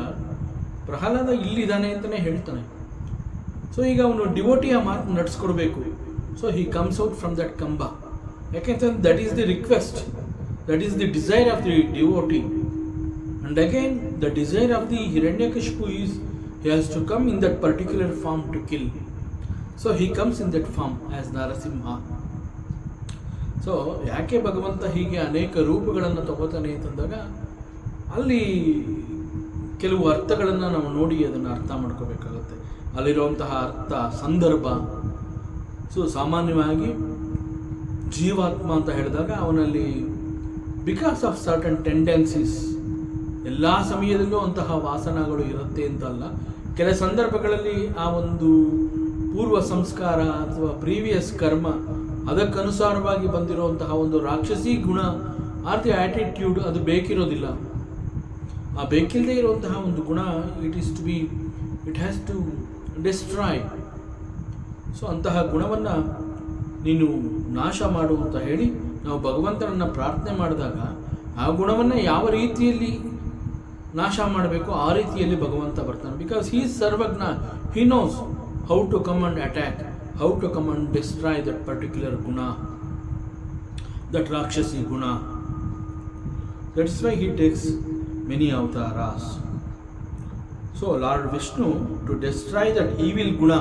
ಪ್ರಹ್ಲಾದ ಇಲ್ಲಿದ್ದಾನೆ ಅಂತಲೇ ಹೇಳ್ತಾನೆ. ಸೊ ಈಗ ಅವನು ಡಿವೋಟಿಯ ಮಾತು ನಡೆಸ್ಕೊಡ್ಬೇಕು. So he comes out from that kamba. ಯಾಕೆಂತಂದ್ರೆ that is the request, that is the desire of the devotee. And again the desire of the Hiranyakashipu is he has to come in that particular form to kill. So he comes in that form as Narasimha. So ಯಾಕೆ ಭಗವಂತ ಹೀಗೆ ಅನೇಕ ರೂಪಗಳನ್ನು ತಗೋತಾನೆ ಅಂತಂದಾಗ, ಅಲ್ಲಿ ಕೆಲವು ಅರ್ಥಗಳನ್ನು ನಾವು ನೋಡಿ ಅದನ್ನು ಅರ್ಥ ಮಾಡ್ಕೋಬೇಕಾಗುತ್ತೆ. ಅಲ್ಲಿರುವಂತಹ ಅರ್ಥ, ಸಂದರ್ಭ. ಸೊ ಸಾಮಾನ್ಯವಾಗಿ ಜೀವಾತ್ಮ ಅಂತ ಹೇಳಿದಾಗ ಅವನಲ್ಲಿ ಬಿಕಾಸ್ ಆಫ್ ಸರ್ಟನ್ ಟೆಂಡೆನ್ಸೀಸ್, ಎಲ್ಲ ಸಮಯದಲ್ಲೂ ಅಂತಹ ವಾಸನಗಳು ಇರುತ್ತೆ ಅಂತಲ್ಲ. ಕೆಲ ಸಂದರ್ಭಗಳಲ್ಲಿ ಆ ಒಂದು ಪೂರ್ವ ಸಂಸ್ಕಾರ ಅಥವಾ ಪ್ರೀವಿಯಸ್ ಕರ್ಮ ಅದಕ್ಕನುಸಾರವಾಗಿ ಬಂದಿರುವಂತಹ ಒಂದು ರಾಕ್ಷಸಿ ಗುಣ ಆರ್ ದಿ ಆಟಿಟ್ಯೂಡ್ ಅದು ಬೇಕಿರೋದಿಲ್ಲ. ಆ ಬೇಕಿಲ್ಲದೆ ಇರುವಂತಹ ಒಂದು ಗುಣ it has to destroy. So ಅಂತಹ ಗುಣವನ್ನು ನೀನು ನಾಶ ಮಾಡು ಅಂತ ಹೇಳಿ ನಾವು ಭಗವಂತನನ್ನು ಪ್ರಾರ್ಥನೆ ಮಾಡಿದಾಗ, ಆ ಗುಣವನ್ನು ಯಾವ ರೀತಿಯಲ್ಲಿ ನಾಶ ಮಾಡಬೇಕು ಆ ರೀತಿಯಲ್ಲಿ ಭಗವಂತ ಬರ್ತಾನೆ. ಬಿಕಾಸ್ ಹೀ ಈಸ್ ಸರ್ವಜ್ಞ. He knows how to come and attack, how to come and destroy that particular ಗುಣ, ದಟ್ ರಾಕ್ಷಸಿ ಗುಣ. That is why he takes many avataras. So Lord Vishnu to destroy that evil guna.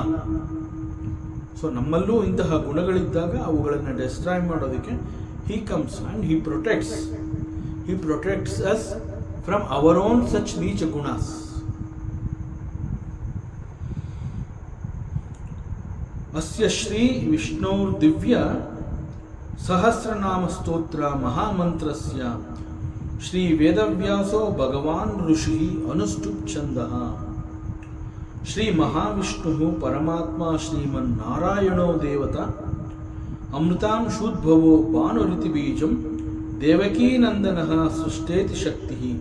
So ನಮ್ಮಲ್ಲೂ ಇಂತಹ ಗುಣಗಳಿದ್ದಾಗ ಅವುಗಳನ್ನು destroy ಮಾಡೋದಕ್ಕೆ he comes and he protects us from our own such necha gunas. asya Shri Vishnoor Divya Sahasranama Stotra Mahamantrasya Shri ವೇದವ್ಯಾಸೋ ಭಗವಾನ್ ಋಷಿ ಅನುಷ್ಠುಪ್ ಛಂದಃ. ಶ್ರೀ ಮಹಾವಿಷ್ಣು ಪರಮಾತ್ಮ ಶ್ರೀಮನ್ನಾರಾಯಣೋ ದೇವತಾ ಅಮೃತಾಂಶೂದ್ಭವೋ ಭಾನುರಿತಿ ಬೀಜಂ ದೇವಕೀನಂದನಃ ಸೃಷ್ಟೇತಿ ಶಕ್ತಿ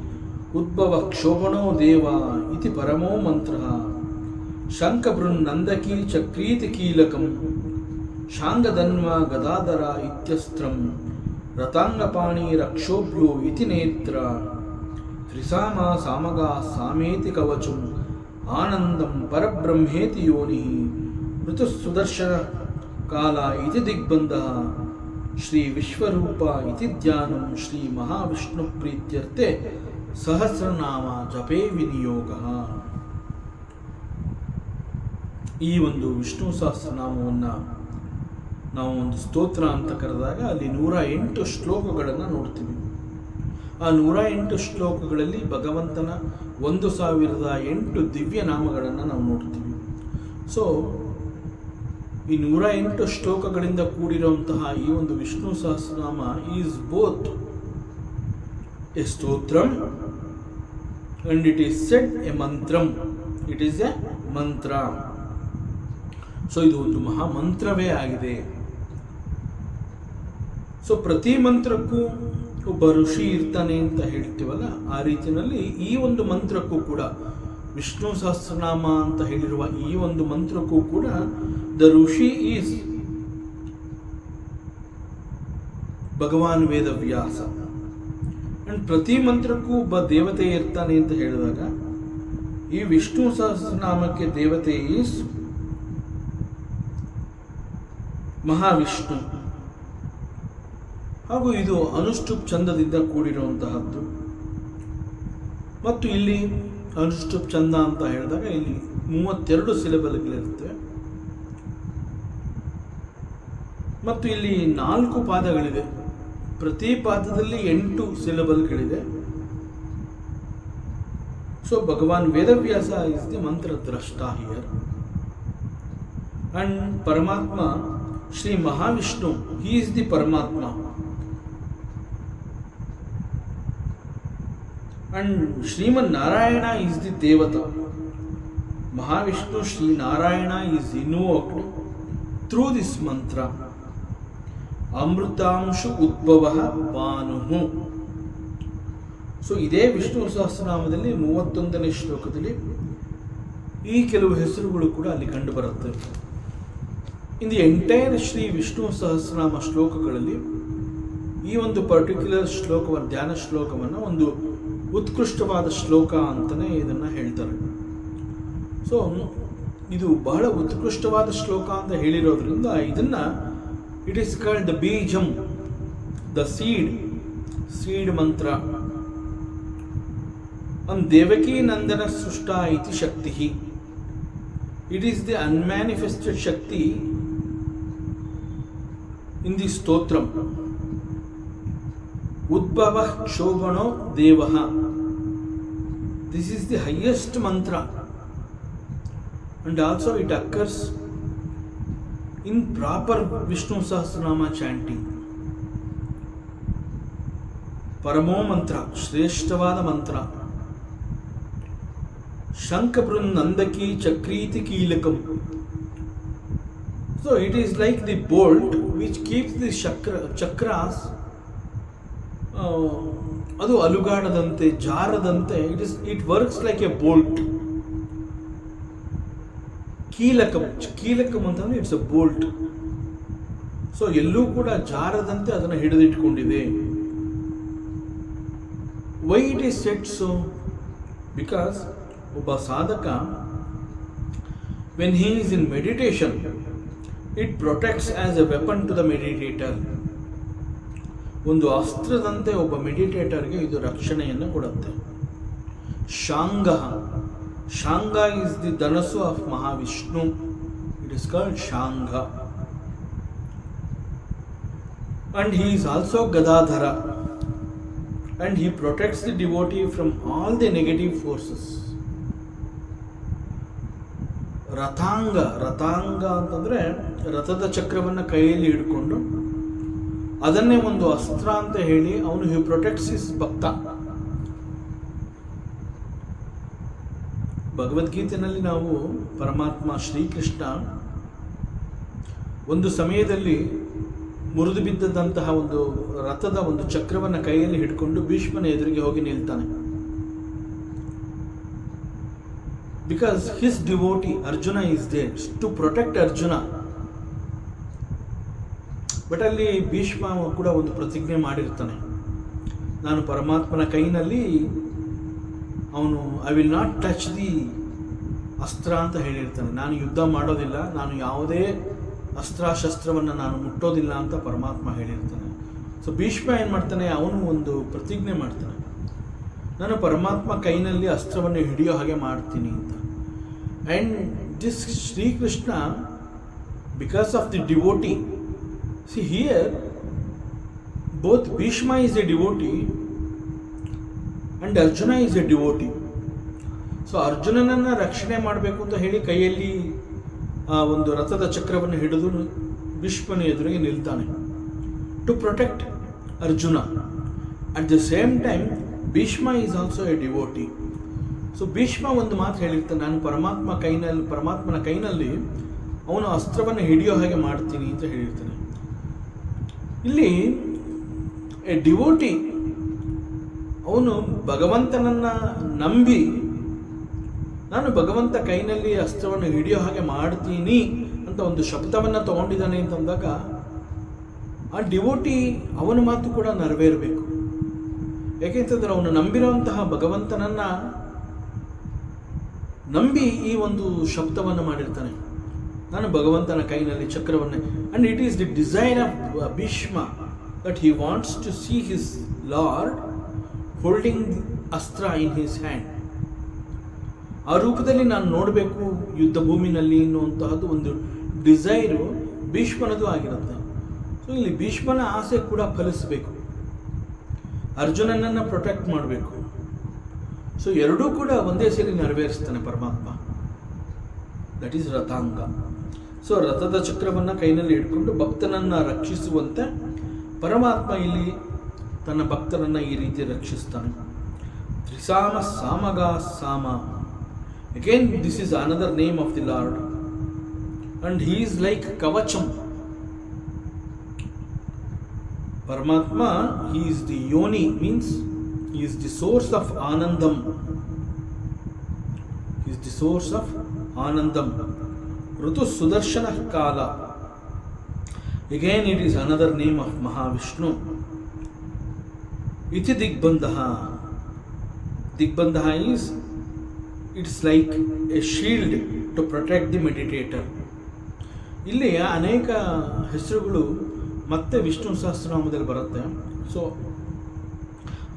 ಉದ್ಭವ ಕ್ಷೋಭಣೋ ದೇವ ಇತಿ ಪರಮೋ ಮಂತ್ರಃ. ಶಂಖಬೃನ್ನಂದಕೀ ಚಕ್ರೀತಿ ಕೀಲಕಂ ಶಾಂಗಧನ್ವ ಗದಾಧರ ಇತ್ಯಸ್ತ್ರಂ ರತಾಂಗಪಾಣಿ ರಕ್ಷೋಭ್ಯೋ ಇತಿ ನೇತ್ರ ತ್ರಿಸಾಮ ಸಾಮಗಾ ಸಾಮೇತಿ ಕವಚಂ ಆನಂದಂ ಪರಬ್ರಹ್ಮೇತಿ ಯೋನಿ ಋತುಸುದರ್ಶನ ಕಾಲ ಇತಿ ದಿಗ್ಬಂಧಃ. ಶ್ರೀ ವಿಶ್ವರೂಪ ಇತಿ ಧ್ಯಾನಂ ಶ್ರೀ ಮಹಾವಿಷ್ಣು ಪ್ರೀತ್ಯರ್ಥೆ ಸಹಸ್ರನಾಮ ಜಪೇ ವಿನಿಯೋಗಃ. ಈ ಒಂದು ವಿಷ್ಣು ಸಹಸ್ರನಾಮವನ್ನು ನಾವು ಒಂದು ಸ್ತೋತ್ರ ಅಂತ ಕರೆದಾಗ ಅಲ್ಲಿ 108 ಶ್ಲೋಕಗಳನ್ನು ನೋಡ್ತೀವಿ. ಆ 108 ಶ್ಲೋಕಗಳಲ್ಲಿ ಭಗವಂತನ 1008 ದಿವ್ಯ ನಾಮಗಳನ್ನು ನಾವು ನೋಡ್ತೀವಿ. ಸೊ ಈ 108 ಶ್ಲೋಕಗಳಿಂದ ಕೂಡಿರುವಂತಹ ಈ ಒಂದು Vishnu Sahasranama is both a stotram and it is said a mantram. It is a mantra. So ಇದು ಒಂದು ಮಹಾಮಂತ್ರವೇ ಆಗಿದೆ. ಸೊ ಪ್ರತಿ ಮಂತ್ರಕ್ಕೂ ಒಬ್ಬ ಋಷಿ ಇರ್ತಾನೆ ಅಂತ ಹೇಳ್ತೀವಲ್ಲ, ಆ ರೀತಿಯಲ್ಲಿ ಈ ಒಂದು ಮಂತ್ರಕ್ಕೂ ಕೂಡ, ವಿಷ್ಣು ಸಹಸ್ರನಾಮ ಅಂತ ಹೇಳಿರುವ ಈ ಒಂದು ಮಂತ್ರಕ್ಕೂ ಕೂಡ ದ ಋಷಿ ಈಸ್ ಭಗವಾನ್ ವೇದವ್ಯಾಸ. ಅಂಡ್ ಪ್ರತಿ ಮಂತ್ರಕ್ಕೂ ಒಬ್ಬ ದೇವತೆ ಇರ್ತಾನೆ ಅಂತ ಹೇಳಿದಾಗ ಈ ವಿಷ್ಣು ಸಹಸ್ರನಾಮಕ್ಕೆ ದೇವತೆ ಈಸ್ ಮಹಾವಿಷ್ಣು. ಹಾಗೂ ಇದು ಅನುಷ್ಠುಪ್ ಛಂದದಿಂದ ಕೂಡಿರುವಂತಹದ್ದು. ಮತ್ತು ಇಲ್ಲಿ ಅನುಷ್ಠುಪ್ ಛಂದ ಅಂತ ಹೇಳಿದಾಗ ಇಲ್ಲಿ 32 ಸಿಲೆಬಲ್ಗಳಿರುತ್ತೆ. ಮತ್ತು ಇಲ್ಲಿ 4 ಪಾದಗಳಿದೆ. ಪ್ರತಿ ಪಾದದಲ್ಲಿ 8 ಸಿಲೆಬಲ್ಗಳಿದೆ. So Bhagwan Vedavyasa is the mantra drashta here. And paramatma Shri Mahavishnu, he is the paramatma. And Sriman Narayana is the Devata. Mahavishnu Sri Narayana is invoked through this mantra. Amrutamshu Udbhavaha Banuhu. So ಇದೇ ವಿಷ್ಣು ಸಹಸ್ರನಾಮದಲ್ಲಿ 31ನೇ ಶ್ಲೋಕದಲ್ಲಿ ಈ ಕೆಲವು ಹೆಸರುಗಳು ಕೂಡ ಅಲ್ಲಿ ಕಂಡು ಬರುತ್ತೆ. In the entire Shri Vishnu Sahasranama ಶ್ಲೋಕಗಳಲ್ಲಿ ಈ ಒಂದು ಪರ್ಟಿಕ್ಯುಲರ್ ಶ್ಲೋಕವನ್ನು, ಧ್ಯಾನ ಶ್ಲೋಕವನ್ನು ಒಂದು ಉತ್ಕೃಷ್ಟವಾದ ಶ್ಲೋಕ ಅಂತಲೇ ಇದನ್ನು ಹೇಳ್ತಾರೆ. ಸೊ ಇದು ಬಹಳ ಉತ್ಕೃಷ್ಟವಾದ ಶ್ಲೋಕ ಅಂತ ಹೇಳಿರೋದ್ರಿಂದ ಇದನ್ನು it is called the bijam, the seed mantra. ದೇವಕೀ ನಂದನ ಸೃಷ್ಟ ಇತಿ ಶಕ್ತಿ. It is the unmanifested shakti in the stotram. ಉದ್ಭವ ಶೋಭನೋ ದೇವ. This is the highest mantra and also it occurs in proper Vishnu Sahasranama chanting. ಪರಮೋ ಮಂತ್ರ, ಶ್ರೇಷ್ಠವಾದ ಮಂತ್ರ. ಶಂಖಬೃಂದಂದಕಿ ಚಕ್ರೀತಿ ಕೀಲಕಂ. So it is like the bolt which keeps the chakras. ಅದು ಅಲುಗಾಡದಂತೆ, ಜಾರದಂತೆ. It works like a bolt. ಕೀಲಕಂ ಅಂತಂದ್ರೆ ಇಟ್ಸ್ ಅ ಬೋಲ್ಟ್. ಸೊ ಎಲ್ಲೂ ಕೂಡ ಜಾರದಂತೆ ಅದನ್ನು ಹಿಡಿದಿಟ್ಕೊಂಡಿದೆ. Why it is set so? Because ಒಬ್ಬ ಸಾಧಕ when he is in meditation, it protects as a weapon to the meditator. ಒಂದು ಅಸ್ತ್ರದಂತೆ ಒಬ್ಬ ಮೆಡಿಟೇಟರ್ಗೆ ಇದು ರಕ್ಷಣೆಯನ್ನು ಕೊಡುತ್ತೆ. Shanga is the dhanassu of Mahavishnu. It is called Shanga. And he is also Gadadhara. And he protects the devotee from all the negative forces. ರಥಾಂಗ ಅಂತಂದ್ರೆ ರಥದ ಚಕ್ರವನ್ನು ಕೈಯಲ್ಲಿ ಹಿಡ್ಕೊಂಡು ಅದನ್ನೇ ಒಂದು ಅಸ್ತ್ರ ಅಂತ ಹೇಳಿ ಅವನು ಹಿ ಪ್ರೊಟೆಕ್ಟ್ಸ್ ಹಿಸ್ ಭಕ್ತ. ಭಗವದ್ಗೀತೆಯಲ್ಲಿ ನಾವು ಪರಮಾತ್ಮ ಶ್ರೀಕೃಷ್ಣ ಒಂದು ಸಮಯದಲ್ಲಿ ಮುರಿದು ಬಿದ್ದದಂತಹ ಒಂದು ರಥದ ಒಂದು ಚಕ್ರವನ್ನು ಕೈಯಲ್ಲಿ ಹಿಡ್ಕೊಂಡು ಭೀಷ್ಮನ ಎದುರಿಗೆ ಹೋಗಿ ನಿಲ್ತಾನೆ. Because his devotee Arjuna is there to protect Arjuna. But ಅಲ್ಲಿ ಭೀಷ್ಮ ಕೂಡ ಒಂದು ಪ್ರತಿಜ್ಞೆ ಮಾಡಿರ್ತಾನೆ, ನಾನು ಪರಮಾತ್ಮನ ಕೈನಲ್ಲಿ ಅವನು I will not touch the ಅಸ್ತ್ರ ಅಂತ ಹೇಳಿರ್ತಾನೆ. ನಾನು ಯುದ್ಧ ಮಾಡೋದಿಲ್ಲ, ನಾನು ಯಾವುದೇ ಅಸ್ತ್ರಶಸ್ತ್ರವನ್ನು ನಾನು ಮುಟ್ಟೋದಿಲ್ಲ ಅಂತ ಪರಮಾತ್ಮ ಹೇಳಿರ್ತಾನೆ. ಸೊ ಭೀಷ್ಮ ಏನು ಮಾಡ್ತಾನೆ, ಅವನು ಒಂದು ಪ್ರತಿಜ್ಞೆ ಮಾಡ್ತಾನೆ, ನಾನು ಪರಮಾತ್ಮ ಕೈನಲ್ಲಿ ಅಸ್ತ್ರವನ್ನು ಹಿಡಿಯೋ ಹಾಗೆ ಮಾಡ್ತೀನಿ ಅಂತ. And this Shrikrishna, because of the devotee, see here both Bhishma is a devotee and Arjuna is a devotee. So ಅರ್ಜುನನನ್ನು ರಕ್ಷಣೆ ಮಾಡಬೇಕು ಅಂತ ಹೇಳಿ ಕೈಯಲ್ಲಿ ಆ ಒಂದು ರಥದ ಚಕ್ರವನ್ನು ಹಿಡಿದು ಭೀಷ್ಮನ ಎದುರಿಗೆ ನಿಲ್ತಾನೆ to protect Arjuna. At the same time Bhishma is also a devotee. So Bhishma ಒಂದು ಮಾತು ಹೇಳಿರ್ತಾನೆ, ನಾನು ಪರಮಾತ್ಮನ ಕೈನಲ್ಲಿ ಅವನು ಅಸ್ತ್ರವನ್ನು ಹಿಡಿಯೋ ಹಾಗೆ ಮಾಡ್ತೀನಿ ಅಂತ ಹೇಳಿರ್ತಾನೆ. ಇಲ್ಲಿ ಎ ಡಿವೋಟಿ ಅವನು ಭಗವಂತನನ್ನು ನಂಬಿ ನಾನು ಭಗವಂತ ಕೈನಲ್ಲಿ ಅಸ್ತ್ರವನ್ನು ಹಿಡಿಯೋ ಹಾಗೆ ಮಾಡ್ತೀನಿ ಅಂತ ಒಂದು ಶಬ್ದವನ್ನು ತಗೊಂಡಿದ್ದಾನೆ ಅಂತಂದಾಗ ಆ ಡಿವೋಟಿ ಅವನ ಮಾತು ಕೂಡ ನೆರವೇರಬೇಕು. ಯಾಕೆಂತಂದ್ರೆ ಅವನು ನಂಬಿರುವಂತಹ ಭಗವಂತನನ್ನು ನಂಬಿ ಈ ಒಂದು ಶಬ್ದವನ್ನು ಮಾಡಿರ್ತಾನೆ, ನಾನು ಭಗವಂತನ ಕೈನಲ್ಲಿ ಚಕ್ರವನ್ನು. And it is the desire of Bhishma that he wants to see his lord holding ಅಸ್ತ್ರ ಇನ್ ಹಿಸ್ ಹ್ಯಾಂಡ್. ಆ ರೂಪದಲ್ಲಿ ನಾನು ನೋಡಬೇಕು ಯುದ್ಧ ಭೂಮಿನಲ್ಲಿ ಎನ್ನುವಂತಹದ್ದು ಒಂದು ಡಿಸೈರು ಭೀಷ್ಮನದು ಆಗಿರುತ್ತೆ. ಸೊ ಇಲ್ಲಿ ಭೀಷ್ಮನ ಆಸೆ ಕೂಡ ಫಲಿಸಬೇಕು, ಅರ್ಜುನನನ್ನು ಪ್ರೊಟೆಕ್ಟ್ ಮಾಡಬೇಕು. ಸೊ ಎರಡೂ ಕೂಡ ಒಂದೇ ಸೇರಿ ನೆರವೇರಿಸ್ತಾನೆ ಪರಮಾತ್ಮ. That is ರಥಾಂಗ. ಸೊ ರಥದ ಚಕ್ರವನ್ನು ಕೈನಲ್ಲಿ ಇಟ್ಕೊಂಡು ಭಕ್ತನನ್ನು ರಕ್ಷಿಸುವಂತೆ ಪರಮಾತ್ಮ ಇಲ್ಲಿ ತನ್ನ ಭಕ್ತರನ್ನು ಈ ರೀತಿ ರಕ್ಷಿಸ್ತಾನೆ. ತ್ರಿಸಾಮ ಸಾಮಗಾ ಸಾಮ. Again, this is another name of the Lord, and he is like Kavacham. Paramatma, he is the Yoni, means he is the source of Anandam. He is the source of Anandam. Rutu Sudarshana Kala. Again, it is another name of Mahavishnu. Iti Digbandha. Digbandha is, it's like a shield to protect the meditator. ಇಲ್ಲಿ ಅನೇಕ ಹೆಸರುಗಳು ಮತ್ತೆ ವಿಷ್ಣು ಸಹಸ್ರನಾಮದಲ್ಲಿ ಬರುತ್ತೆ. So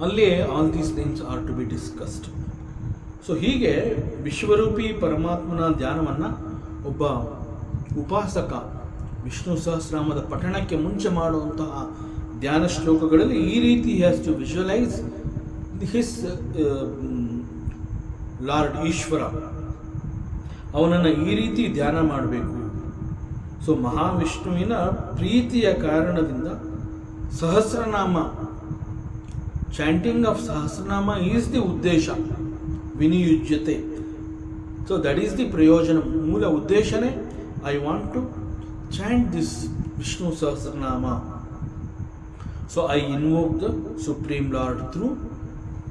ಅಲ್ಲಿ all these names are to be discussed. So ಹೀಗೆ ವಿಶ್ವರೂಪಿ ಪರಮಾತ್ಮನ ಧ್ಯಾನವನ್ನು ಒಬ್ಬ ಉಪಾಸಕ ವಿಷ್ಣು ಸಹಸ್ರನಾಮದ ಪಠಣಕ್ಕೆ ಮುಂಚೆ ಮಾಡುವಂತಹ ಧ್ಯಾನ ಶ್ಲೋಕಗಳಲ್ಲಿ ಈ ರೀತಿ has to visualise his lord Ishwara, ಅವನನ್ನು ಈ ರೀತಿ ಧ್ಯಾನ ಮಾಡಬೇಕು. ಸೊ ಮಹಾವಿಷ್ಣುವಿನ ಪ್ರೀತಿಯ ಕಾರಣದಿಂದ Sahasranama, chanting of Sahasranama is the uddesha, ವಿನಿಯುಜ್ಯತೆ. So that is the prayojana, ಮೂಲ ಉದ್ದೇಶನೇ I want to chant this Vishnu Sahasranama. So I invoke the supreme lord through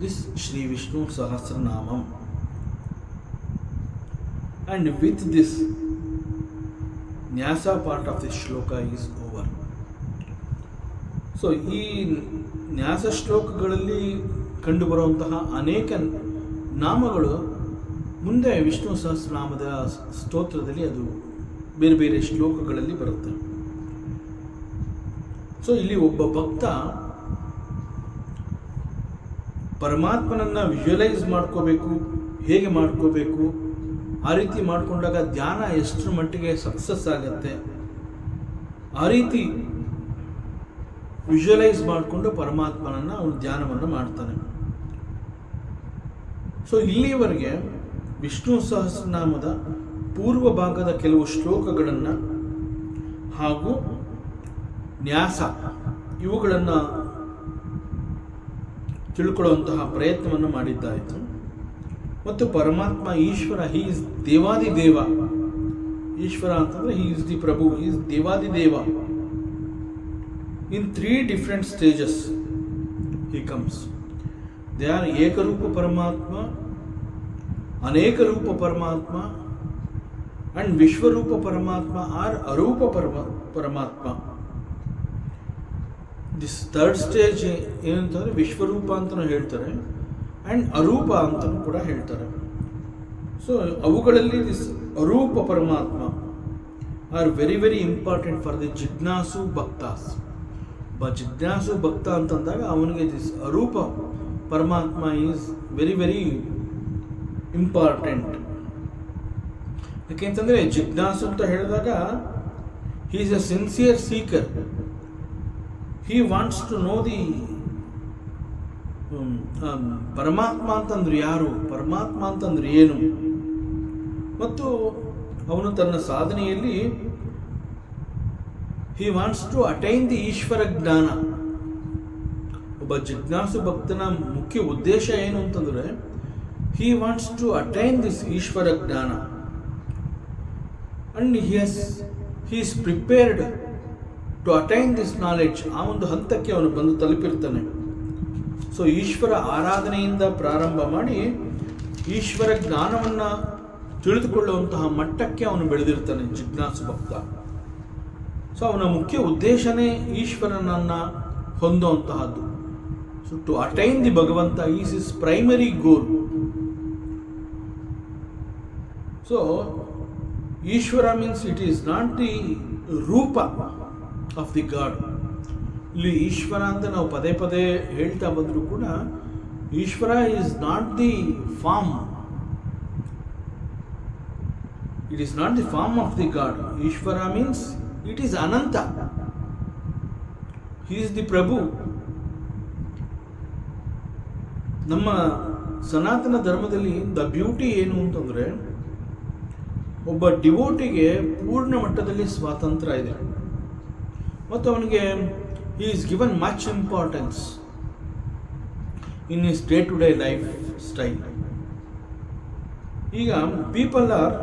this Shri Vishnu Sahasranamam. And with this, Nyasa part of this shloka is over. So, ಈ ನ್ಯಾಸ ಶ್ಲೋಕಗಳಲ್ಲಿ ಕಂಡುಬರುವಂತಹ ಅನೇಕ ನಾಮಗಳು ಮುಂದೆ ವಿಷ್ಣು ಸಹಸ್ರನಾಮದ ಸ್ತೋತ್ರದಲ್ಲಿ ಅದು ಬೇರೆ ಬೇರೆ ಶ್ಲೋಕಗಳಲ್ಲಿ ಬರುತ್ತೆ. ಸೊ ಇಲ್ಲಿ ಒಬ್ಬ ಭಕ್ತ ಪರಮಾತ್ಮನನ್ನು ವಿಜುವಲೈಸ್ ಮಾಡ್ಕೋಬೇಕು. ಹೇಗೆ ಮಾಡ್ಕೋಬೇಕು? ಆ ರೀತಿ ಮಾಡಿಕೊಂಡಾಗ ಧ್ಯಾನ ಎಷ್ಟರ ಮಟ್ಟಿಗೆ ಸಕ್ಸಸ್ ಆಗುತ್ತೆ, ಆ ರೀತಿ ವಿಜುವಲೈಸ್ ಮಾಡಿಕೊಂಡು ಪರಮಾತ್ಮನನ್ನು ಅವನು ಧ್ಯಾನವನ್ನು ಮಾಡ್ತಾನೆ. ಸೊ ಇಲ್ಲಿಯವರೆಗೆ ವಿಷ್ಣು ಸಹಸ್ರನಾಮದ ಪೂರ್ವ ಭಾಗದ ಕೆಲವು ಶ್ಲೋಕಗಳನ್ನು ಹಾಗೂ ನ್ಯಾಸ ಇವುಗಳನ್ನು ತಿಳ್ಕೊಳ್ಳುವಂತಹ ಪ್ರಯತ್ನವನ್ನು ಮಾಡಿದ್ದಾಯಿತು. ಮತ್ತು ಪರಮಾತ್ಮ ಈಶ್ವರ, ಹಿ ಈಸ್ ದೇವಾದಿದೇವ. ಈಶ್ವರ ಅಂತಂದರೆ he is the prabhu, he is Devadideva. In 3 different stages he comes. They are ಏಕರೂಪ ಪರಮಾತ್ಮ, ಅನೇಕ ರೂಪ ಪರಮಾತ್ಮ ಅಂಡ್ ವಿಶ್ವರೂಪ ಪರಮಾತ್ಮ ಆರ್ ಅರೂಪ ಪರಮಾತ್ಮ. ದಿಸ್ 3rd ಸ್ಟೇಜ್ ಏನಂತಂದರೆ ವಿಶ್ವರೂಪ ಅಂತಲೂ ಹೇಳ್ತಾರೆ ಆ್ಯಂಡ್ ಅರೂಪ ಅಂತಲೂ ಕೂಡ ಹೇಳ್ತಾರೆ. ಸೊ ಅವುಗಳಲ್ಲಿ this arupa paramatma are very very important for the jijnasu bhaktas. ಜಿಜ್ಞಾಸು ಭಕ್ತ ಅಂತಂದಾಗ ಅವನಿಗೆ ದಿಸ್ ಅರೂಪ ಪರಮಾತ್ಮ ಈಸ್ ವೆರಿ ವೆರಿ ಇಂಪಾರ್ಟೆಂಟ್. ಯಾಕೆಂತಂದರೆ ಜಿಜ್ಞಾಸು ಅಂತ ಹೇಳಿದಾಗ he is A sincere speaker. He wants to know the ಪರಮಾತ್ಮ ಅಂತಂದ್ರೆ ಯಾರು, ಪರಮಾತ್ಮ ಅಂತಂದ್ರೆ ಏನು, ಮತ್ತು ಅವನು ತನ್ನ ಸಾಧನೆಯಲ್ಲಿ he wants to attain the Ishwara jnana. ಒಬ್ಬ ಜಿಜ್ಞಾಸು ಭಕ್ತನ ಮುಖ್ಯ ಉದ್ದೇಶ ಏನು ಅಂತಂದ್ರೆ he wants to attain this Ishwara jnana and he is prepared to attain this knowledge. ಆ ಒಂದು ಹಂತಕ್ಕೆ ಅವನು ಬಂದು ತಲುಪಿರ್ತಾನೆ. ಸೊ ಈಶ್ವರ ಆರಾಧನೆಯಿಂದ ಪ್ರಾರಂಭ ಮಾಡಿ ಈಶ್ವರ ಜ್ಞಾನವನ್ನು ತಿಳಿದುಕೊಳ್ಳುವಂತಹ ಮಟ್ಟಕ್ಕೆ ಅವನು ಬೆಳೆದಿರ್ತಾನೆ ಜಿಜ್ಞಾಸು ಭಕ್ತ. ಸೊ ಅವನ ಮುಖ್ಯ ಉದ್ದೇಶನೇ ಈಶ್ವರನನ್ನು ಹೊಂದುವಂತಹದ್ದು. So to attain the Bhagavanta is is primary goal. So Ishwara means it is not the rupa of the god. ಇಲ್ಲಿ ಈಶ್ವರ ಅಂತ ನಾವು ಪದೇ ಪದೇ ಹೇಳ್ತಾ ಬಂದರೂ ಕೂಡ Ishwara is not the form. It is not the form of the god. Ishwara means it is ananta. He is the prabhu. ನಮ್ಮ ಸನಾತನ ಧರ್ಮದಲ್ಲಿ ದ ಬ್ಯೂಟಿ ಏನು ಅಂತಂದರೆ ಒಬ್ಬ ಡಿವೋಟಿಗೆ ಪೂರ್ಣ ಮಟ್ಟದಲ್ಲಿ ಸ್ವಾತಂತ್ರ್ಯ ಇದೆ ಮತ್ತು ಅವನಿಗೆ he is given much importance in his day-to-day life style. ಈಗ people are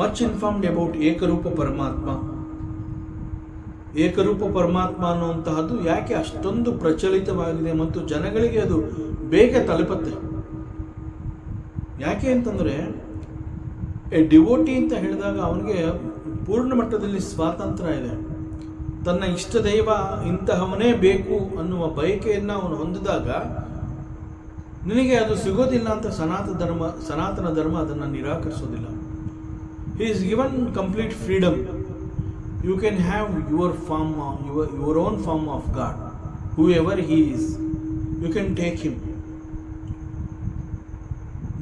much informed about ಏಕರೂಪ ಪರಮಾತ್ಮ. ಏಕರೂಪ ಪರಮಾತ್ಮ ಅನ್ನುವಂತಹದ್ದು ಯಾಕೆ ಅಷ್ಟೊಂದು ಪ್ರಚಲಿತವಾಗಿದೆ ಮತ್ತು ಜನಗಳಿಗೆ ಅದು ಬೇಗ ತಲುಪುತ್ತೆ? ಯಾಕೆ ಅಂತಂದರೆ ಡಿವೋಟಿ ಅಂತ ಹೇಳಿದಾಗ ಅವನಿಗೆ ಪೂರ್ಣ ಮಟ್ಟದಲ್ಲಿ ಸ್ವಾತಂತ್ರ್ಯ ಇದೆ. ತನ್ನ ಇಷ್ಟ ದೈವ ಇಂತಹವನೇ ಬೇಕು ಅನ್ನುವ ಬಯಕೆಯನ್ನು ಅವನು ಹೊಂದಿದಾಗ ನಿನಗೆ ಅದು ಸಿಗೋದಿಲ್ಲ ಅಂತ ಸನಾತನ ಧರ್ಮ ಅದನ್ನು ನಿರಾಕರಿಸೋದಿಲ್ಲ. He is given complete freedom. You can have your own form of god. Whoever he is, you can take him.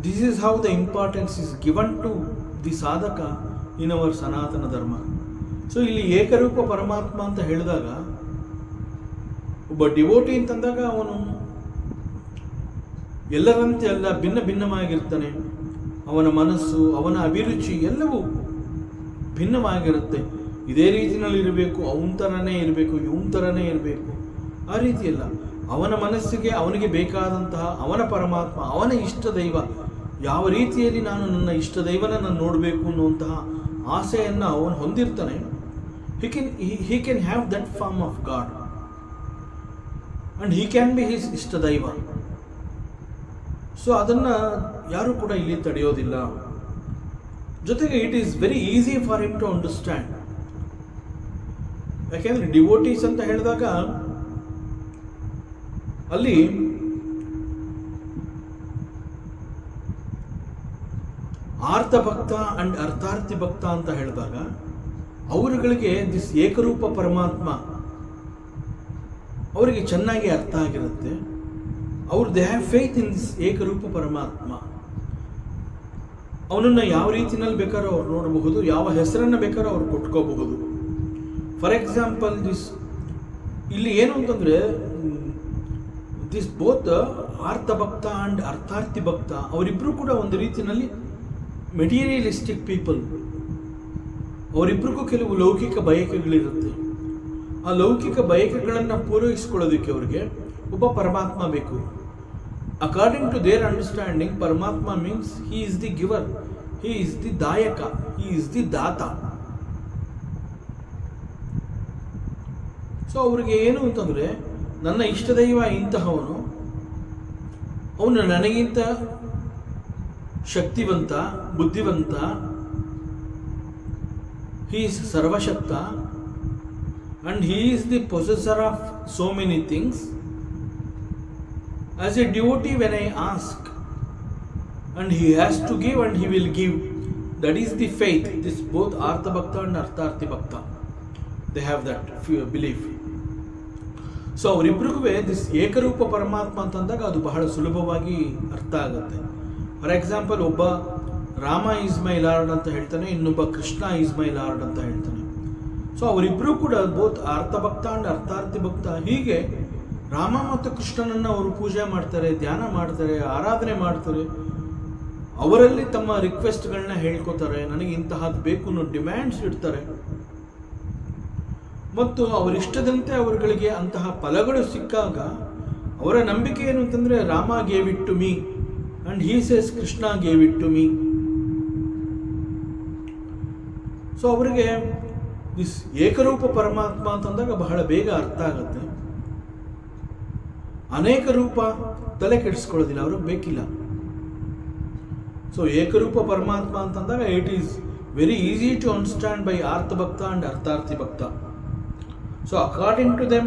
This is how the importance is given to the sadhaka in hour ಸನಾತನ ಧರ್ಮ. So ಇಲ್ಲಿ ಏಕರೂಪ ಪರಮಾತ್ಮ ಅಂತ ಹೇಳಿದಾಗ ಒಬ್ಬ devotee ಅಂತಂದಾಗ ಅವನು ಎಲ್ಲರಂತೆ ಎಲ್ಲ ಭಿನ್ನ ಭಿನ್ನವಾಗಿರ್ತಾನೆ. ಅವನ ಮನಸ್ಸು, ಅವನ ಅಭಿರುಚಿ ಎಲ್ಲವೂ ಭಿನ್ನವಾಗಿರುತ್ತೆ. ಇದೇ ರೀತಿಯಲ್ಲಿ ಇರಬೇಕು, ಅವನ ಥರನೇ ಇರಬೇಕು, ಇವನ ಥರನೇ ಇರಬೇಕು, ಆ ರೀತಿಯಲ್ಲ. ಅವನ ಮನಸ್ಸಿಗೆ ಅವನಿಗೆ ಬೇಕಾದಂತಹ ಅವನ ಪರಮಾತ್ಮ, ಅವನ ಇಷ್ಟ ದೈವ, ಯಾವ ರೀತಿಯಲ್ಲಿ ನಾನು ನನ್ನ ಇಷ್ಟ ದೈವನನ್ನು ನೋಡಬೇಕು ಅನ್ನುವಂತಹ ಆಸೆಯನ್ನು ಅವನು ಹೊಂದಿರ್ತಾನೆ. he can have that form of God and he can be his ಇಷ್ಟ ದೈವ. ಸೊ ಅದನ್ನು ಯಾರು ಕೂಡ ಇಲ್ಲಿ ತಡೆಯೋದಿಲ್ಲ. ಜೊತೆಗೆ it is very easy for him to understand. ಯಾಕೆಂದರೆ ಡಿವೋಟೀಸ್ ಅಂತ ಹೇಳಿದಾಗ ಅಲ್ಲಿ ಆರ್ಥ ಭಕ್ತ ಅಂಡ್ ಅರ್ಥಾರ್ಥಿ ಭಕ್ತ ಅಂತ ಹೇಳಿದಾಗ ಅವರುಗಳಿಗೆ ದಿಸ್ ಏಕರೂಪ ಪರಮಾತ್ಮ ಅವರಿಗೆ ಚೆನ್ನಾಗಿ ಅರ್ಥ ಆಗಿರುತ್ತೆ. ಅವರು they have faith in this ಏಕರೂಪ ಪರಮಾತ್ಮ. ಅವನನ್ನು ಯಾವ ರೀತಿಯಲ್ಲಿ ಬೇಕಾದ್ರೂ ಅವ್ರು ನೋಡಬಹುದು, ಯಾವ ಹೆಸರನ್ನು ಬೇಕಾದ್ರೂ ಅವ್ರು ಕೊಟ್ಕೋಬಹುದು. ಫಾರ್ ಎಕ್ಸಾಂಪಲ್ ಇಲ್ಲಿ ಏನು ಅಂತಂದರೆ ದಿಸ್ ಬೋತ್ ಆರ್ಥ ಭಕ್ತ ಅಂಡ್ ಅರ್ಥಾರ್ಥಿ ಭಕ್ತ ಅವರಿಬ್ಬರು ಕೂಡ ಒಂದು ರೀತಿಯಲ್ಲಿ ಮೆಟೀರಿಯಲಿಸ್ಟಿಕ್ ಪೀಪಲ್. ಅವರಿಬ್ಬರಿಗೂ ಕೆಲವು ಲೌಕಿಕ ಬಯಕೆಗಳಿರುತ್ತೆ. ಆ ಲೌಕಿಕ ಬಯಕೆಗಳನ್ನು ಪೂರೈಸಿಕೊಳ್ಳೋದಕ್ಕೆ ಅವರಿಗೆ ಒಬ್ಬ ಪರಮಾತ್ಮ ಬೇಕು. According to their understanding paramatma means he is the giver, he is the dayaka, he is the data. So ಅವ್ರಿಗೆ ಏನು ಅಂತಂದರೆ ನನ್ನ ಇಷ್ಟ ದೈವ ಇಂತಹವನು, ಅವನು ನನಗಿಂತ ಶಕ್ತಿವಂತ, ಬುದ್ಧಿವಂತ, he is sarvashakta and he is the possessor of so many things. As a devotee, when I ask and he has to give and he will give, that is the faith. This both artha bhakta and artharthi bhakta, they have that belief. So ಅವರಿಬ್ಬರಿಗೂ this ಏಕರೂಪ ಪರಮಾತ್ಮ ಅಂತಂದಾಗ ಅದು ಬಹಳ ಸುಲಭವಾಗಿ ಅರ್ಥ ಆಗುತ್ತೆ. For example, ಒಬ್ಬ ರಾಮ ಈಸ್ ಮೈ ಲಾರ್ಡ್ ಅಂತ ಹೇಳ್ತಾನೆ, ಇನ್ನೊಬ್ಬ ಕೃಷ್ಣ ಈಸ್ ಮೈ ಲಾರ್ಡ್ ಅಂತ ಹೇಳ್ತಾನೆ. ಸೊ ಅವರಿಬ್ಬರೂ ಕೂಡ ಬೋತ್ ಅರ್ಥ ಭಕ್ತ ಅಂಡ್ ಅರ್ಥಾರ್ಥಿ ಭಕ್ತ. ಹೀಗೆ ರಾಮ ಮತ್ತು ಕೃಷ್ಣನನ್ನು ಅವರು ಪೂಜೆ ಮಾಡ್ತಾರೆ, ಧ್ಯಾನ ಮಾಡ್ತಾರೆ, ಆರಾಧನೆ ಮಾಡ್ತಾರೆ. ಅವರಲ್ಲಿ ತಮ್ಮ ರಿಕ್ವೆಸ್ಟ್ಗಳನ್ನ ಹೇಳ್ಕೊತಾರೆ, ನನಗೆ ಇಂತಹದ್ದು ಬೇಕು ಅನ್ನೋ ಡಿಮ್ಯಾಂಡ್ಸ್ ಇಡ್ತಾರೆ. ಮತ್ತು ಅವರಿಷ್ಟದಂತೆ ಅವರುಗಳಿಗೆ ಅಂತಹ ಫಲಗಳು ಸಿಕ್ಕಾಗ ಅವರ ನಂಬಿಕೆ ಏನು ಅಂತಂದರೆ, Rama gave it to me and he says Krishna gave it to me. So ಅವರಿಗೆ ದಿಸ್ ಏಕರೂಪ ಪರಮಾತ್ಮ ಅಂತಂದಾಗ ಬಹಳ ಬೇಗ ಅರ್ಥ ಆಗುತ್ತೆ. ಅನೇಕ ರೂಪ ತಲೆ ಕೆಡಿಸ್ಕೊಳ್ಳೋದಿಲ್ಲ, ಅವ್ರಿಗೆ ಬೇಕಿಲ್ಲ. ಸೊ ಏಕರೂಪ ಪರಮಾತ್ಮ ಅಂತಂದಾಗ it is very easy to understand by artha bhakta and ಅರ್ಥಾರ್ಥಿ ಭಕ್ತ. So according to them,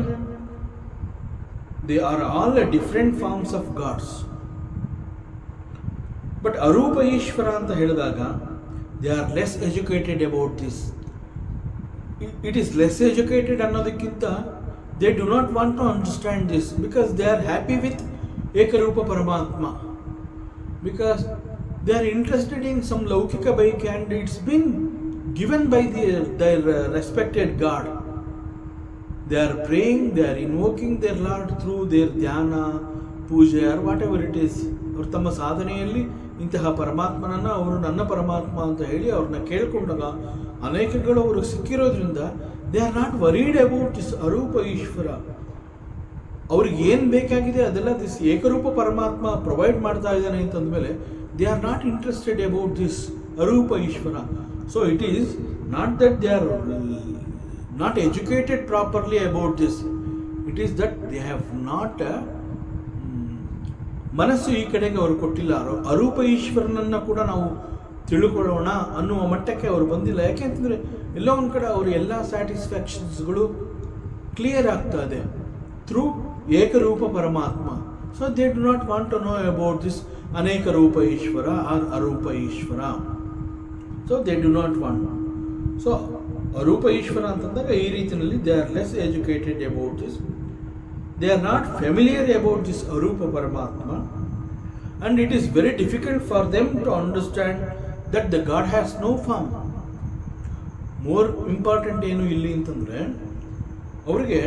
they are all different forms of gods. But Arupa Ishvara anta ಹೇಳಿದಾಗ they are less educated about this. It is less educated ಅನ್ನೋದಕ್ಕಿಂತ they do not want to understand this because they are happy with Ekarupa Paramatma. Because they are interested in some Laukika bike and it's been given by their respected God. They are praying, they are invoking their Lord through their dhyana, ಪೂಜೆ or whatever it is. ಅವರು ತಮ್ಮ ಸಾಧನೆಯಲ್ಲಿ ಇಂತಹ ಪರಮಾತ್ಮನನ್ನು ಅವರು ನನ್ನ ಪರಮಾತ್ಮ ಅಂತ ಹೇಳಿ ಅವ್ರನ್ನ ಕೇಳ್ಕೊಂಡಾಗ ಅನೇಕಗಳು ಅವ್ರಿಗೆ ಸಿಕ್ಕಿರೋದ್ರಿಂದ they are not worried about this arupa Ishwara. ಅವ್ರಿಗೆ ಏನು ಬೇಕಾಗಿದೆ ಅದೆಲ್ಲ ದಿಸ್ ಏಕರೂಪ ಪರಮಾತ್ಮ ಪ್ರೊವೈಡ್ ಮಾಡ್ತಾ ಇದ್ದಾನೆ ಅಂತಂದಮೇಲೆ they are not interested about this arupa Ishwara. So it is not that they are not educated properly about this. It is that they have not ಮನಸ್ಸು ಈ ಕಡೆಗೆ ಅವರು ಕೊಟ್ಟಿಲ್ಲ. ಅರೂಪ ಈಶ್ವರನನ್ನು ಕೂಡ ನಾವು ತಿಳ್ಕೊಳ್ಳೋಣ ಅನ್ನುವ ಮಟ್ಟಕ್ಕೆ ಅವರು ಬಂದಿಲ್ಲ. ಯಾಕೆಂತಂದರೆ ಎಲ್ಲೋ ಒಂದು ಕಡೆ ಅವರು ಎಲ್ಲ ಸ್ಯಾಟಿಸ್ಫ್ಯಾಕ್ಷನ್ಸ್ಗಳು ಕ್ಲಿಯರ್ ಆಗ್ತಾ ಇದೆ through ekarupa paramatma. So they do not want to know about this aneka rupa Ishwara or arupa Ishwara. So they do not want. So ಅರೂಪ ಈಶ್ವರ ಅಂತಂದಾಗ ಈ ರೀತಿಯಲ್ಲಿ they are less educated about this. They are not familiar about this arupa paramatma and it is very difficult for them to understand that the god has no form. More important ಏನು ಇಲ್ಲಿ ಅಂತಂದರೆ ಅವರಿಗೆ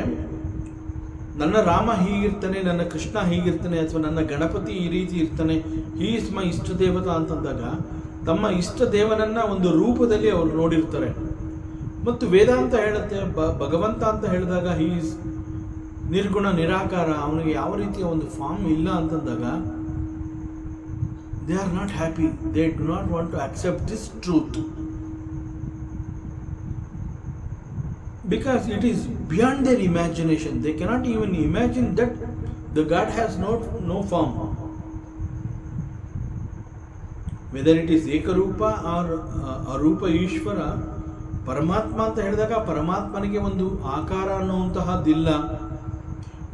ನನ್ನ ರಾಮ ಹೀಗಿರ್ತಾನೆ, ನನ್ನ ಕೃಷ್ಣ ಹೀಗಿರ್ತಾನೆ, ಅಥವಾ ನನ್ನ ಗಣಪತಿ ಈ ರೀತಿ ಇರ್ತಾನೆ, ಹೀ ಇಸ್ ಮೈ ಇಷ್ಟ ದೇವತಾ ಅಂತಂದಾಗ ತಮ್ಮ ಇಷ್ಟ ದೇವನನ್ನು ಒಂದು ರೂಪದಲ್ಲಿ ಅವರು ನೋಡಿರ್ತಾರೆ. ಮತ್ತು ವೇದಾಂತ ಹೇಳುತ್ತೆ ಭಗವಂತ ಅಂತ ಹೇಳಿದಾಗ ಹೀ ಈಸ್ ನಿರ್ಗುಣ ನಿರಾಕಾರ, ಅವನಿಗೆ ಯಾವ ರೀತಿಯ ಒಂದು ಫಾರ್ಮ್ ಇಲ್ಲ ಅಂತಂದಾಗ they are not happy. They do not want to accept this truth because it is beyond their imagination. They cannot even imagine that the God has no form. Whether it is Ekarupa or Arupa Ishvara, ಪರಮಾತ್ಮ ಅಂತ ಹೇಳಿದಾಗ ಪರಮಾತ್ಮನಿಗೆ ಒಂದು ಆಕಾರ ಅನ್ನುವಂತಹದ್ದಿಲ್ಲ,